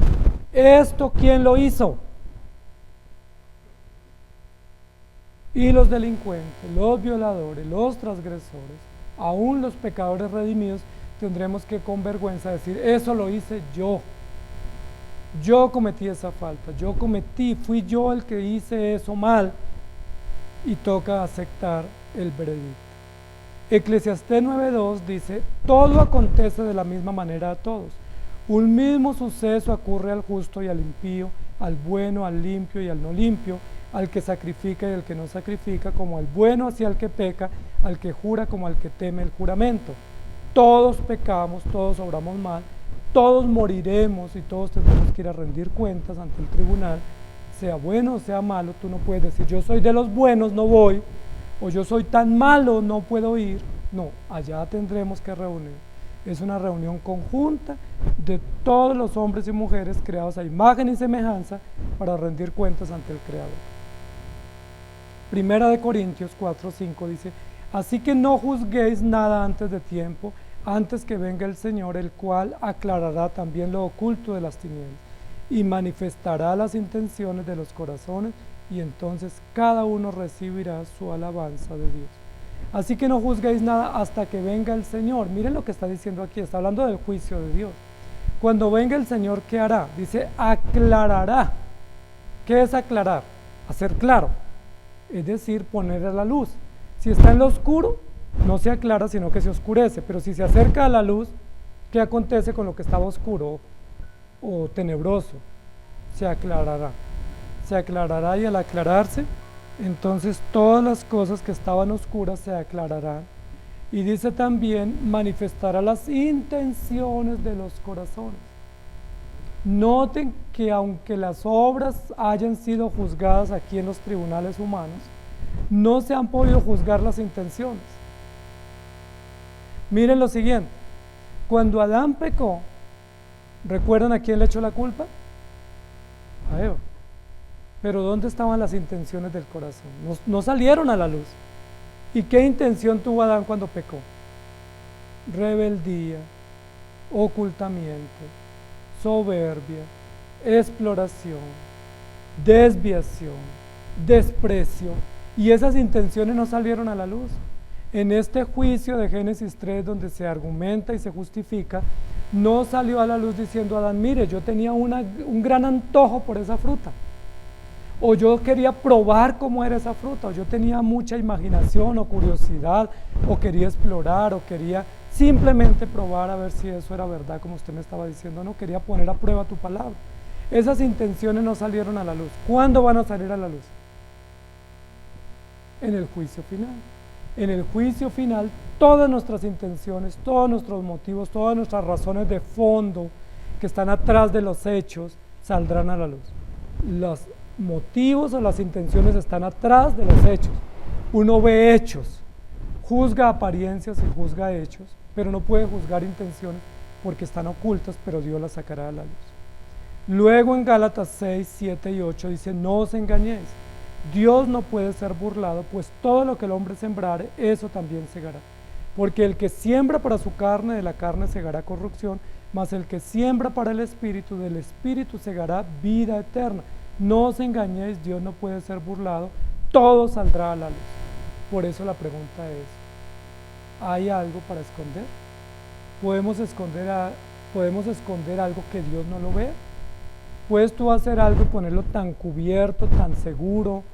¿esto quién lo hizo? Y los delincuentes, los violadores, los transgresores, aún los pecadores redimidos, tendremos que con vergüenza decir: eso lo hice yo. Yo cometí esa falta, fui yo el que hice eso mal, y toca aceptar el veredicto. Eclesiastés 9:2 dice: todo acontece de la misma manera a todos. Un mismo suceso ocurre al justo y al impío, al bueno, al limpio y al no limpio, al que sacrifica y al que no sacrifica, como al bueno hacia el que peca, al que jura como al que teme el juramento. Todos pecamos, todos obramos mal, todos moriremos y todos tendremos que ir a rendir cuentas ante el tribunal, sea bueno o sea malo. Tú no puedes decir: yo soy de los buenos, no voy, o yo soy tan malo, no puedo ir. No, allá tendremos que reunir. Es una reunión conjunta de todos los hombres y mujeres creados a imagen y semejanza para rendir cuentas ante el Creador. Primera de Corintios 4:5 dice: así que no juzguéis nada antes de tiempo, antes que venga el Señor, el cual aclarará también lo oculto de las tinieblas y manifestará las intenciones de los corazones, y entonces cada uno recibirá su alabanza de Dios. Así que no juzguéis nada hasta que venga el Señor. Miren lo que está diciendo aquí, está hablando del juicio de Dios. Cuando venga el Señor, ¿qué hará? Dice: aclarará. ¿Qué es aclarar? Hacer claro, es decir, poner a la luz. Si está en lo oscuro, no se aclara, sino que se oscurece. Pero si se acerca a la luz, ¿qué acontece con lo que estaba oscuro o tenebroso? Se aclarará. Se aclarará, y al aclararse, entonces todas las cosas que estaban oscuras se aclararán. Y dice también: manifestará las intenciones de los corazones. Noten que aunque las obras hayan sido juzgadas aquí en los tribunales humanos, no se han podido juzgar las intenciones. Miren lo siguiente: cuando Adán pecó, ¿recuerdan a quién le echó la culpa? A Eva. Pero ¿dónde estaban las intenciones del corazón? No salieron a la luz. ¿Y qué intención tuvo Adán cuando pecó? Rebeldía, ocultamiento, soberbia, exploración, desviación, desprecio. Y esas intenciones no salieron a la luz. En este juicio de Génesis 3, donde se argumenta y se justifica, no salió a la luz diciendo Adán: mire, yo tenía un gran antojo por esa fruta, o yo quería probar cómo era esa fruta, o yo tenía mucha imaginación o curiosidad, o quería explorar, o quería simplemente probar a ver si eso era verdad, como usted me estaba diciendo. No, quería poner a prueba tu palabra. Esas intenciones no salieron a la luz. ¿Cuándo van a salir a la luz? En el juicio final. En el juicio final, todas nuestras intenciones, todos nuestros motivos, todas nuestras razones de fondo que están atrás de los hechos saldrán a la luz. Los motivos o las intenciones están atrás de los hechos. Uno ve hechos, juzga apariencias y juzga hechos, pero no puede juzgar intenciones porque están ocultas, pero Dios las sacará a la luz. Luego en Gálatas 6, 7 y 8 dice: no os engañéis, Dios no puede ser burlado, pues todo lo que el hombre sembrare, eso también segará. Porque el que siembra para su carne, de la carne segará corrupción, mas el que siembra para el Espíritu, del Espíritu segará vida eterna. No os engañéis, Dios no puede ser burlado, todo saldrá a la luz. Por eso la pregunta es: ¿hay algo para esconder? ¿Podemos esconder algo que Dios no lo vea? ¿Puedes tú hacer algo y ponerlo tan cubierto, tan seguro,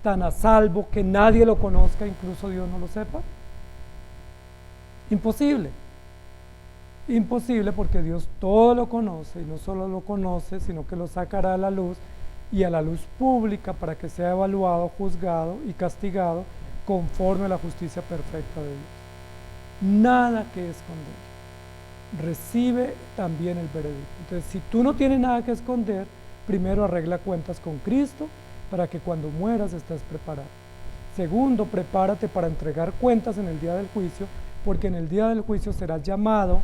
tan a salvo, que nadie lo conozca, incluso Dios no lo sepa? Imposible. Imposible, porque Dios todo lo conoce, y no solo lo conoce, sino que lo sacará a la luz, y a la luz pública, para que sea evaluado, juzgado y castigado conforme a la justicia perfecta de Dios. Nada que esconder. Recibe también el veredicto. Entonces, si tú no tienes nada que esconder, primero arregla cuentas con Cristo para que cuando mueras estés preparado. Segundo, prepárate para entregar cuentas en el día del juicio, porque en el día del juicio serás llamado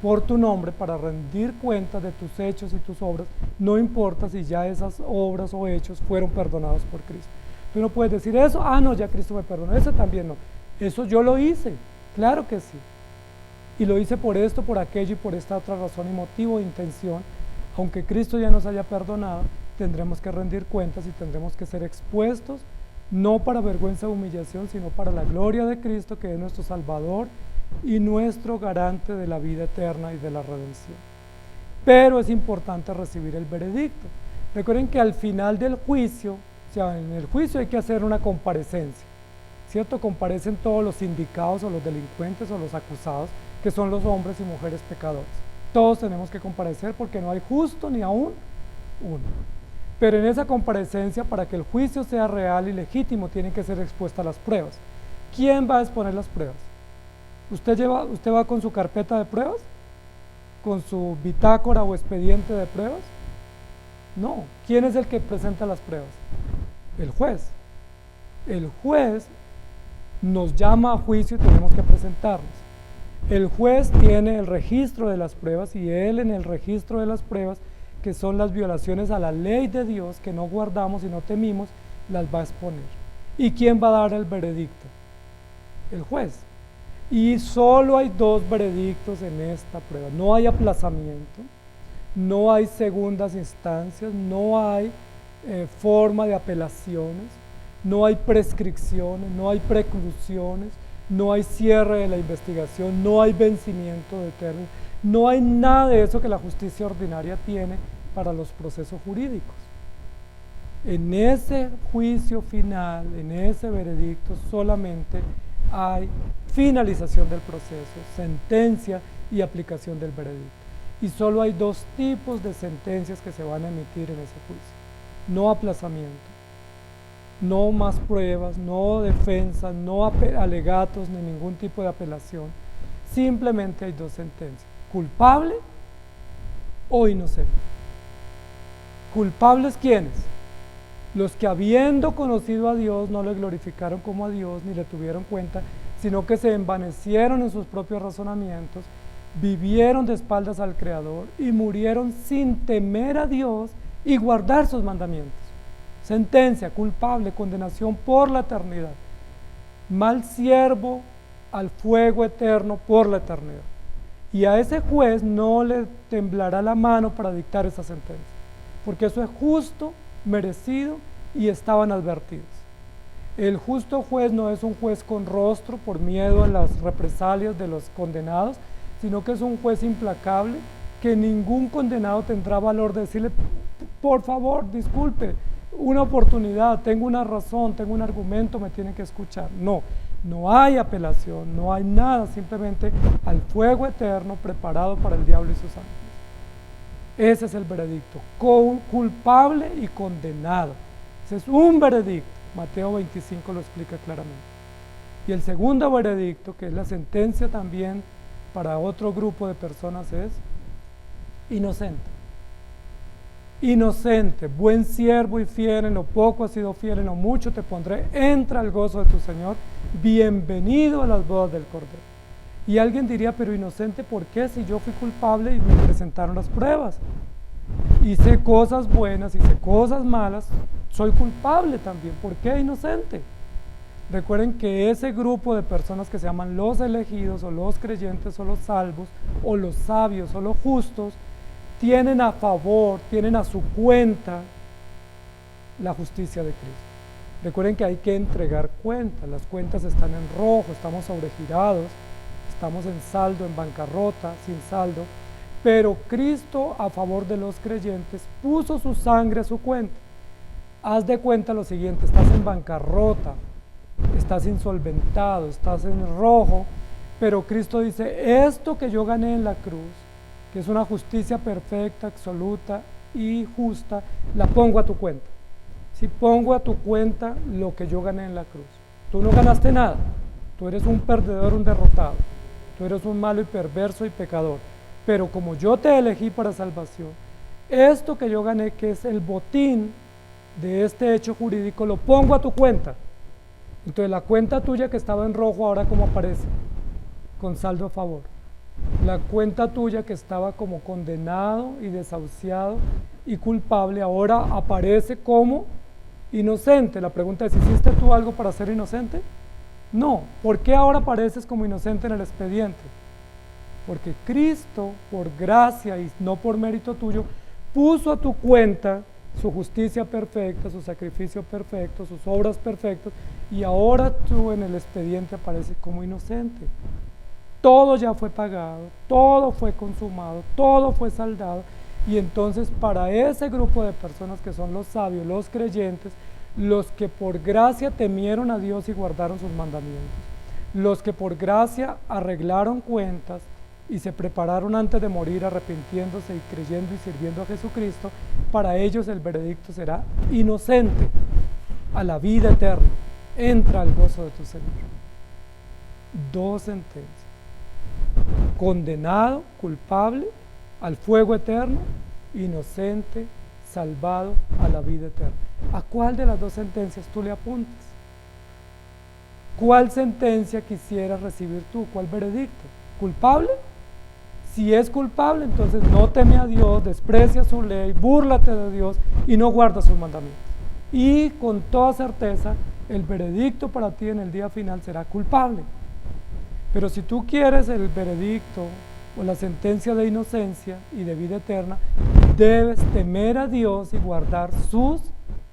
por tu nombre para rendir cuentas de tus hechos y tus obras, no importa si ya esas obras o hechos fueron perdonados por Cristo. Tú no puedes decir eso, no, ya Cristo me perdonó, eso también no. Eso yo lo hice, claro que sí. Y lo hice por esto, por aquello y por esta otra razón y motivo e intención. Aunque Cristo ya nos haya perdonado, tendremos que rendir cuentas y tendremos que ser expuestos, no para vergüenza o humillación, sino para la gloria de Cristo, que es nuestro Salvador y nuestro garante de la vida eterna y de la redención. Pero es importante recibir el veredicto. Recuerden que al final del juicio, o sea, en el juicio hay que hacer una comparecencia, ¿cierto? Comparecen todos los indicados o los delincuentes o los acusados, que son los hombres y mujeres pecadores. Todos tenemos que comparecer porque no hay justo ni aún uno. Pero en esa comparecencia, para que el juicio sea real y legítimo, tienen que ser expuestas las pruebas. ¿Quién va a exponer las pruebas? ¿Usted va con su carpeta de pruebas? ¿Con su bitácora o expediente de pruebas? No. ¿Quién es el que presenta las pruebas? El juez. El juez nos llama a juicio y tenemos que presentarnos. El juez tiene el registro de las pruebas y él en el registro de las pruebas, que son las violaciones a la ley de Dios que no guardamos y no temimos, las va a exponer. ¿Y quién va a dar el veredicto? El juez. Y solo hay dos veredictos en esta prueba. No hay aplazamiento, no hay segundas instancias, no hay forma de apelaciones, no hay prescripciones, no hay preclusiones, no hay cierre de la investigación, no hay vencimiento de término, no hay nada de eso que la justicia ordinaria tiene para los procesos jurídicos. En ese juicio final, en ese veredicto, solamente hay finalización del proceso, sentencia y aplicación del veredicto. Y solo hay dos tipos de sentencias que se van a emitir en ese juicio. No aplazamiento, no más pruebas, no defensa, no alegatos ni ningún tipo de apelación. Simplemente hay dos sentencias: culpable o inocente. ¿Culpables quiénes? Los que habiendo conocido a Dios no le glorificaron como a Dios ni le tuvieron cuenta, sino que se envanecieron en sus propios razonamientos, vivieron de espaldas al Creador y murieron sin temer a Dios y guardar sus mandamientos. Sentencia, culpable, condenación por la eternidad. Mal siervo al fuego eterno por la eternidad. Y a ese juez no le temblará la mano para dictar esa sentencia, porque eso es justo, merecido y estaban advertidos. El justo juez no es un juez con rostro por miedo a las represalias de los condenados, sino que es un juez implacable que ningún condenado tendrá valor de decirle: por favor, disculpe, una oportunidad, tengo una razón, tengo un argumento, me tienen que escuchar. No, no hay apelación, no hay nada, simplemente al fuego eterno preparado para el diablo y sus ángeles. Ese es el veredicto, culpable y condenado. Ese es un veredicto. Mateo 25 lo explica claramente. Y el segundo veredicto, que es la sentencia también para otro grupo de personas, es inocente. Inocente, buen siervo y fiel, en lo poco has sido fiel, en lo mucho te pondré, entra al gozo de tu Señor, bienvenido a las bodas del Cordero. Y alguien diría: pero inocente, ¿por qué? Si yo fui culpable y me presentaron las pruebas, hice cosas buenas, hice cosas malas, soy culpable también, ¿por qué inocente? Recuerden que ese grupo de personas que se llaman los elegidos o los creyentes o los salvos o los sabios o los justos, tienen a favor, tienen a su cuenta la justicia de Cristo. Recuerden que hay que entregar cuentas, las cuentas están en rojo, estamos sobregirados, estamos en saldo, en bancarrota, sin saldo, pero Cristo a favor de los creyentes puso su sangre a su cuenta. Haz de cuenta lo siguiente: estás en bancarrota, estás insolventado, estás en rojo, pero Cristo dice: esto que yo gané en la cruz, que es una justicia perfecta, absoluta y justa, la pongo a tu cuenta. Si pongo a tu cuenta lo que yo gané en la cruz. Tú no ganaste nada, tú eres un perdedor, un derrotado, tú eres un malo y perverso y pecador, pero como yo te elegí para salvación, esto que yo gané, que es el botín de este hecho jurídico, lo pongo a tu cuenta. Entonces la cuenta tuya que estaba en rojo, ahora ¿cómo aparece? Con saldo a favor. La cuenta tuya que estaba como condenado y desahuciado y culpable, ahora aparece como inocente. La pregunta es, ¿hiciste tú algo para ser inocente? No. ¿Por qué ahora apareces como inocente en el expediente? Porque Cristo, por gracia y no por mérito tuyo, puso a tu cuenta su justicia perfecta, su sacrificio perfecto, sus obras perfectas, y ahora tú en el expediente apareces como inocente. Todo ya fue pagado, todo fue consumado, todo fue saldado, y entonces para ese grupo de personas que son los sabios, los creyentes, los que por gracia temieron a Dios y guardaron sus mandamientos, los que por gracia arreglaron cuentas y se prepararon antes de morir arrepintiéndose y creyendo y sirviendo a Jesucristo, para ellos el veredicto será inocente a la vida eterna. Entra al gozo de tu Señor. Dos sentencias: condenado, culpable, al fuego eterno; inocente, salvado a la vida eterna. ¿A cuál de las dos sentencias tú le apuntas? ¿Cuál sentencia quisieras recibir tú? ¿Cuál veredicto? ¿Culpable? Si es culpable, entonces no teme a Dios, desprecia su ley, búrlate de Dios y no guarda sus mandamientos. Y con toda certeza, el veredicto para ti en el día final será culpable. Pero si tú quieres el veredicto o la sentencia de inocencia y de vida eterna, debes temer a Dios y guardar sus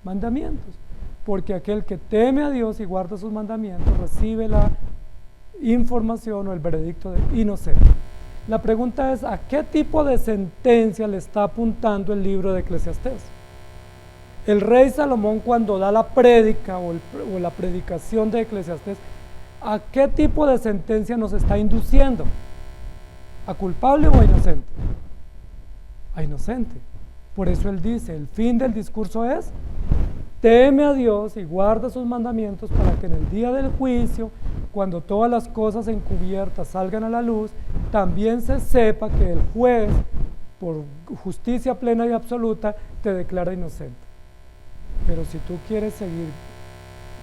mandamientos. Porque aquel que teme a Dios y guarda sus mandamientos recibe la información o el veredicto de inocente. La pregunta es, ¿a qué tipo de sentencia le está apuntando el libro de Eclesiastés? El rey Salomón, cuando da la prédica o la predicación de Eclesiastés, ¿a qué tipo de sentencia nos está induciendo? ¿A culpable o a inocente? A inocente. Por eso él dice, el fin del discurso es: teme a Dios y guarda sus mandamientos, para que en el día del juicio, cuando todas las cosas encubiertas salgan a la luz, también se sepa que el juez, por justicia plena y absoluta, te declara inocente. Pero si tú quieres seguir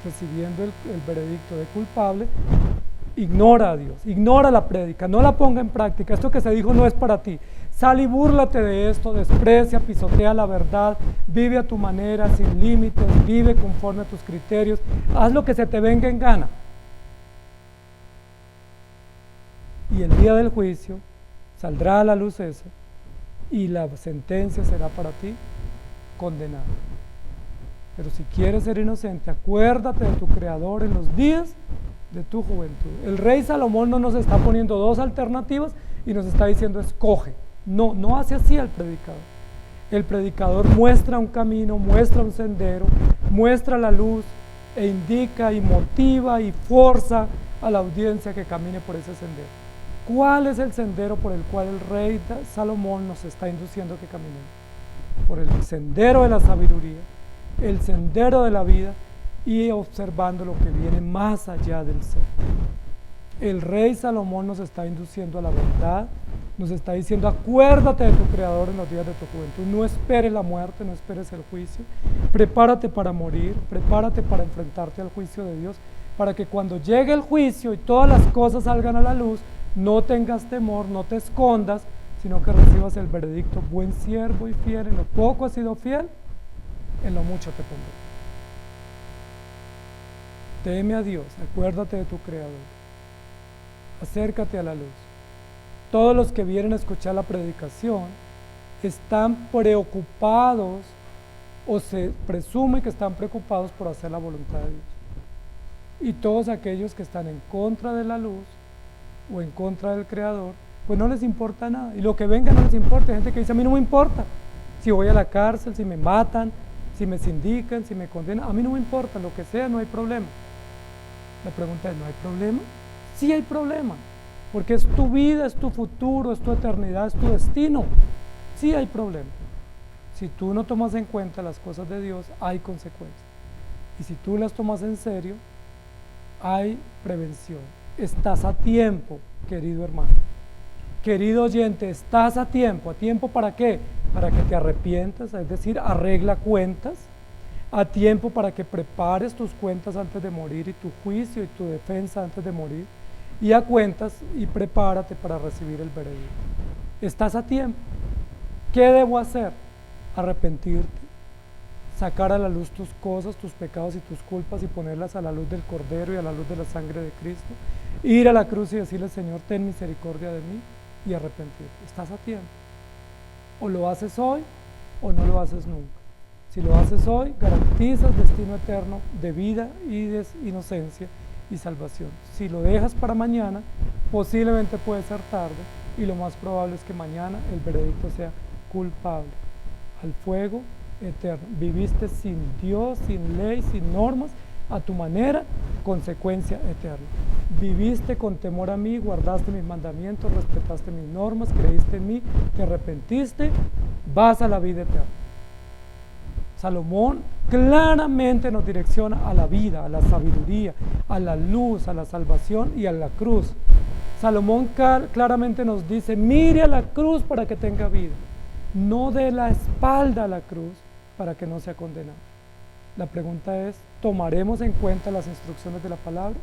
recibiendo el veredicto de culpable, ignora a Dios, ignora la prédica, no la ponga en práctica. Esto que se dijo no es para ti. Sal y búrlate de esto, desprecia, pisotea la verdad, vive a tu manera, sin límites, vive conforme a tus criterios, haz lo que se te venga en gana. Y el día del juicio saldrá a la luz eso, y la sentencia será para ti condenada. Pero si quieres ser inocente, acuérdate de tu Creador en los días de tu juventud. El rey Salomón no nos está poniendo dos alternativas y nos está diciendo escoge. No, no hace así al predicador. El predicador muestra un camino, muestra un sendero, muestra la luz e indica y motiva y forza a la audiencia que camine por ese sendero. ¿Cuál es el sendero por el cual el rey Salomón nos está induciendo que caminemos? Por el sendero de la sabiduría, el sendero de la vida, y observando lo que viene más allá del sol. El rey Salomón nos está induciendo a la verdad, nos está diciendo acuérdate de tu Creador en los días de tu juventud, no esperes la muerte, no esperes el juicio, prepárate para morir, prepárate para enfrentarte al juicio de Dios, para que cuando llegue el juicio y todas las cosas salgan a la luz, no tengas temor, no te escondas, sino que recibas el veredicto: buen siervo y fiel, en lo poco has sido fiel, en lo mucho te pondré. Teme a Dios, acuérdate de tu Creador, acércate a la luz. Todos los que vienen a escuchar la predicación están preocupados, o se presume que están preocupados por hacer la voluntad de Dios. Y todos aquellos que están en contra de la luz o en contra del Creador, pues no les importa nada. Y lo que venga no les importa. Hay gente que dice: a mí no me importa si voy a la cárcel, si me matan, si me sindican, si me condenan, a mí no me importa, lo que sea, no hay problema. La pregunta es: ¿no hay problema? Sí hay problema, porque es tu vida, es tu futuro, es tu eternidad, es tu destino. Sí hay problema. Si tú no tomas en cuenta las cosas de Dios, hay consecuencias. Y si tú las tomas en serio, hay prevención. Estás a tiempo, querido hermano. Querido oyente, estás a tiempo. ¿A tiempo para qué? Para que te arrepientas, es decir, arregla cuentas. A tiempo para que prepares tus cuentas antes de morir y tu juicio y tu defensa antes de morir. Y a cuentas y prepárate para recibir el veredicto. Estás a tiempo. ¿Qué debo hacer? Arrepentirte, sacar a la luz tus cosas, tus pecados y tus culpas y ponerlas a la luz del Cordero y a la luz de la sangre de Cristo. Ir a la cruz y decirle, Señor, ten misericordia de mí, y arrepentirte. Estás a tiempo. O lo haces hoy o no lo haces nunca. Si lo haces hoy, garantizas destino eterno de vida y de inocencia y salvación. Si lo dejas para mañana, posiblemente puede ser tarde, y lo más probable es que mañana el veredicto sea culpable, al fuego eterno. Viviste sin Dios, sin ley, sin normas, a tu manera, consecuencia eterna. Viviste con temor a mí, guardaste mis mandamientos, respetaste mis normas, creíste en mí, te arrepentiste, vas a la vida eterna. Salomón claramente nos direcciona a la vida, a la sabiduría, a la luz, a la salvación y a la cruz. Salomón claramente nos dice, mire a la cruz para que tenga vida, no dé la espalda a la cruz para que no sea condenado. La pregunta es, ¿tomaremos en cuenta las instrucciones de la palabra?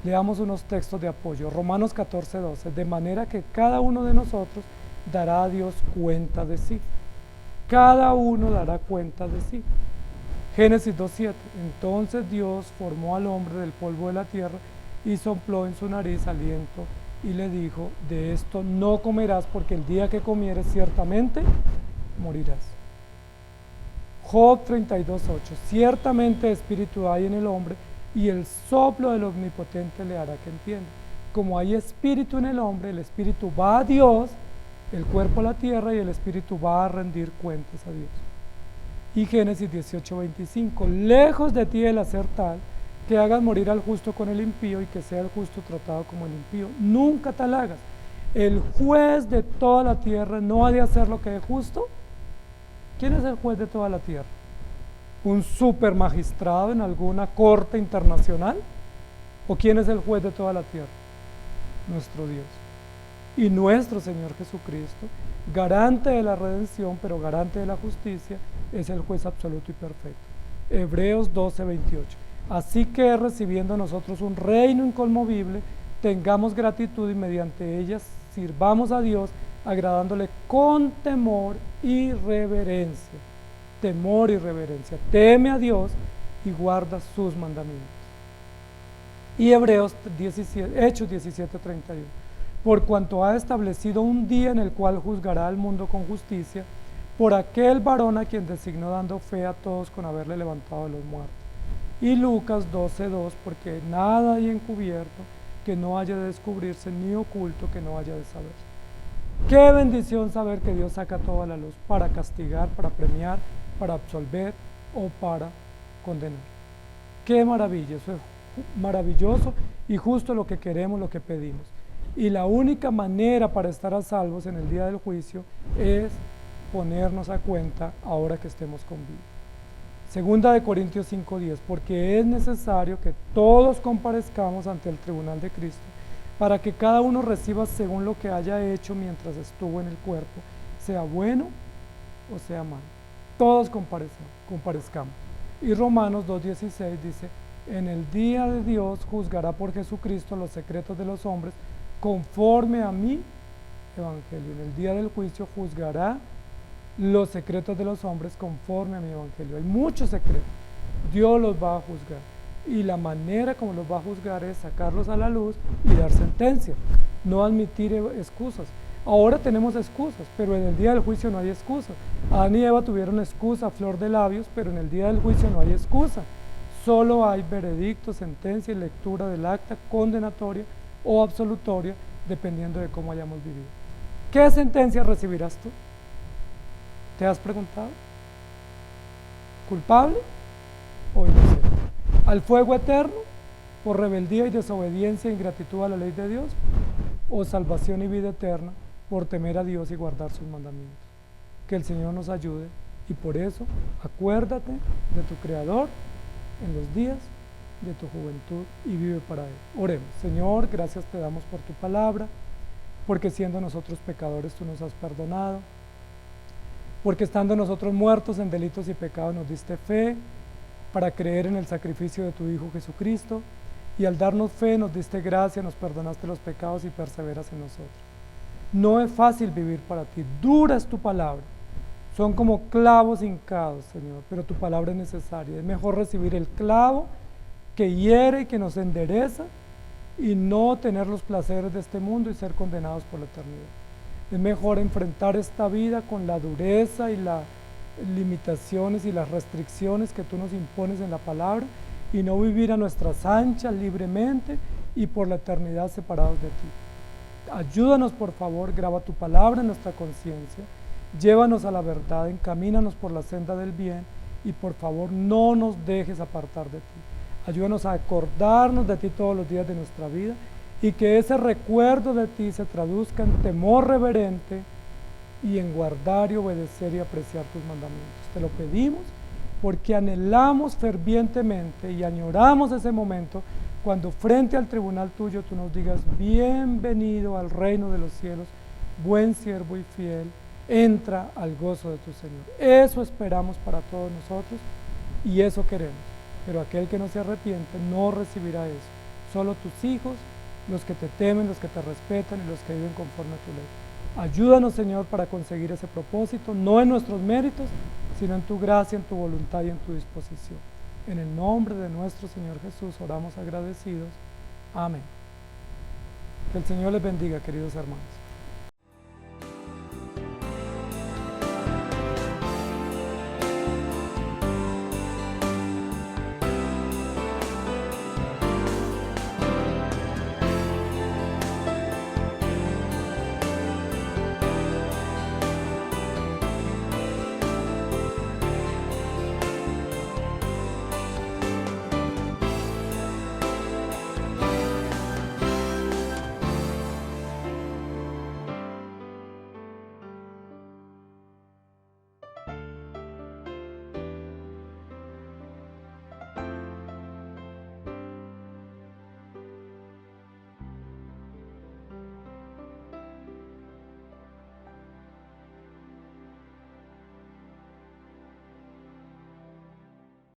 Leamos unos textos de apoyo. Romanos 14:12, de manera que cada uno de nosotros dará a Dios cuenta de sí. Cada uno dará cuenta de sí. Génesis 2:7, entonces Dios formó al hombre del polvo de la tierra y sopló en su nariz aliento y le dijo, de esto no comerás porque el día que comieres ciertamente morirás. Job 32:8, ciertamente espíritu hay en el hombre y el soplo del omnipotente le hará que entienda. Como hay espíritu en el hombre, el espíritu va a Dios, el cuerpo a la tierra y el espíritu va a rendir cuentas a Dios. Y Génesis 18:25, lejos de ti el hacer tal, que hagas morir al justo con el impío y que sea el justo tratado como el impío. Nunca tal hagas. El juez de toda la tierra no ha de hacer lo que es justo. ¿Quién es el juez de toda la tierra? ¿Un super magistrado en alguna corte internacional? ¿O quién es el juez de toda la tierra? Nuestro Dios. Y nuestro Señor Jesucristo, garante de la redención, pero garante de la justicia, es el juez absoluto y perfecto. Hebreos 12:28. Así que recibiendo nosotros un reino inconmovible, tengamos gratitud y mediante ellas sirvamos a Dios, agradándole con temor y reverencia. Temor y reverencia. Teme a Dios y guarda sus mandamientos. Y Hechos 17:31. Por cuanto ha establecido un día en el cual juzgará al mundo con justicia, por aquel varón a quien designó dando fe a todos con haberle levantado de los muertos. Y Lucas 12:2, porque nada hay encubierto que no haya de descubrirse, ni oculto que no haya de saber. Qué bendición saber que Dios saca todo a la luz para castigar, para premiar, para absolver o para condenar. Qué maravilla, eso es maravilloso y justo lo que queremos, lo que pedimos. Y la única manera para estar a salvos en el día del juicio es ponernos a cuenta ahora que estemos con vida. Segunda de Corintios 5:10, porque es necesario que todos comparezcamos ante el tribunal de Cristo, para que cada uno reciba según lo que haya hecho mientras estuvo en el cuerpo, sea bueno o sea malo. Todos comparezcamos. Y Romanos 2:16 dice, en el día de Dios juzgará por Jesucristo los secretos de los hombres, conforme a mi evangelio. En el día del juicio juzgará los secretos de los hombres conforme a mi evangelio. Hay muchos secretos, Dios los va a juzgar, y la manera como los va a juzgar es sacarlos a la luz y dar sentencia, no admitir excusas. Ahora tenemos excusas, pero en el día del juicio no hay excusa. Adán y Eva tuvieron excusa a flor de labios, pero en el día del juicio no hay excusa. Solo hay veredicto, sentencia y lectura del acta condenatoria o absolutoria, dependiendo de cómo hayamos vivido. ¿Qué sentencia recibirás tú? ¿Te has preguntado? ¿Culpable o inocente? ¿Al fuego eterno por rebeldía y desobediencia e ingratitud a la ley de Dios? ¿O salvación y vida eterna por temer a Dios y guardar sus mandamientos? Que el Señor nos ayude, y por eso acuérdate de tu Creador en los días de tu juventud y vive para Él. Oremos. Señor, gracias te damos por tu palabra. porque siendo nosotros pecadores tú nos has perdonado, porque estando nosotros muertos en delitos y pecados nos diste fe para creer en el sacrificio de tu Hijo Jesucristo, y al darnos fe nos diste gracia, nos perdonaste los pecados y perseveras en nosotros. No es fácil vivir para ti, dura es tu palabra, son como clavos hincados, Señor, pero tu palabra es necesaria. Es mejor recibir el clavo que hiere y que nos endereza y no tener los placeres de este mundo y ser condenados por la eternidad. Es mejor enfrentar esta vida con la dureza y las limitaciones y las restricciones que tú nos impones en la palabra y no vivir a nuestras anchas libremente y por la eternidad separados de ti. Ayúdanos, por favor, graba tu palabra en nuestra conciencia, llévanos a la verdad, encamínanos por la senda del bien y por favor no nos dejes apartar de ti. Ayúdanos a acordarnos de ti todos los días de nuestra vida y que ese recuerdo de ti se traduzca en temor reverente y en guardar y obedecer y apreciar tus mandamientos. Te lo pedimos porque anhelamos fervientemente y añoramos ese momento cuando frente al tribunal tuyo tú nos digas: bienvenido al reino de los cielos, buen siervo y fiel, entra al gozo de tu Señor. Eso esperamos para todos nosotros y eso queremos, pero aquel que no se arrepiente no recibirá eso. Solo tus hijos, los que te temen, los que te respetan y los que viven conforme a tu ley. Ayúdanos, Señor, para conseguir ese propósito, no en nuestros méritos, sino en tu gracia, en tu voluntad y en tu disposición. En el nombre de nuestro Señor Jesús oramos agradecidos. Amén. Que el Señor les bendiga, queridos hermanos.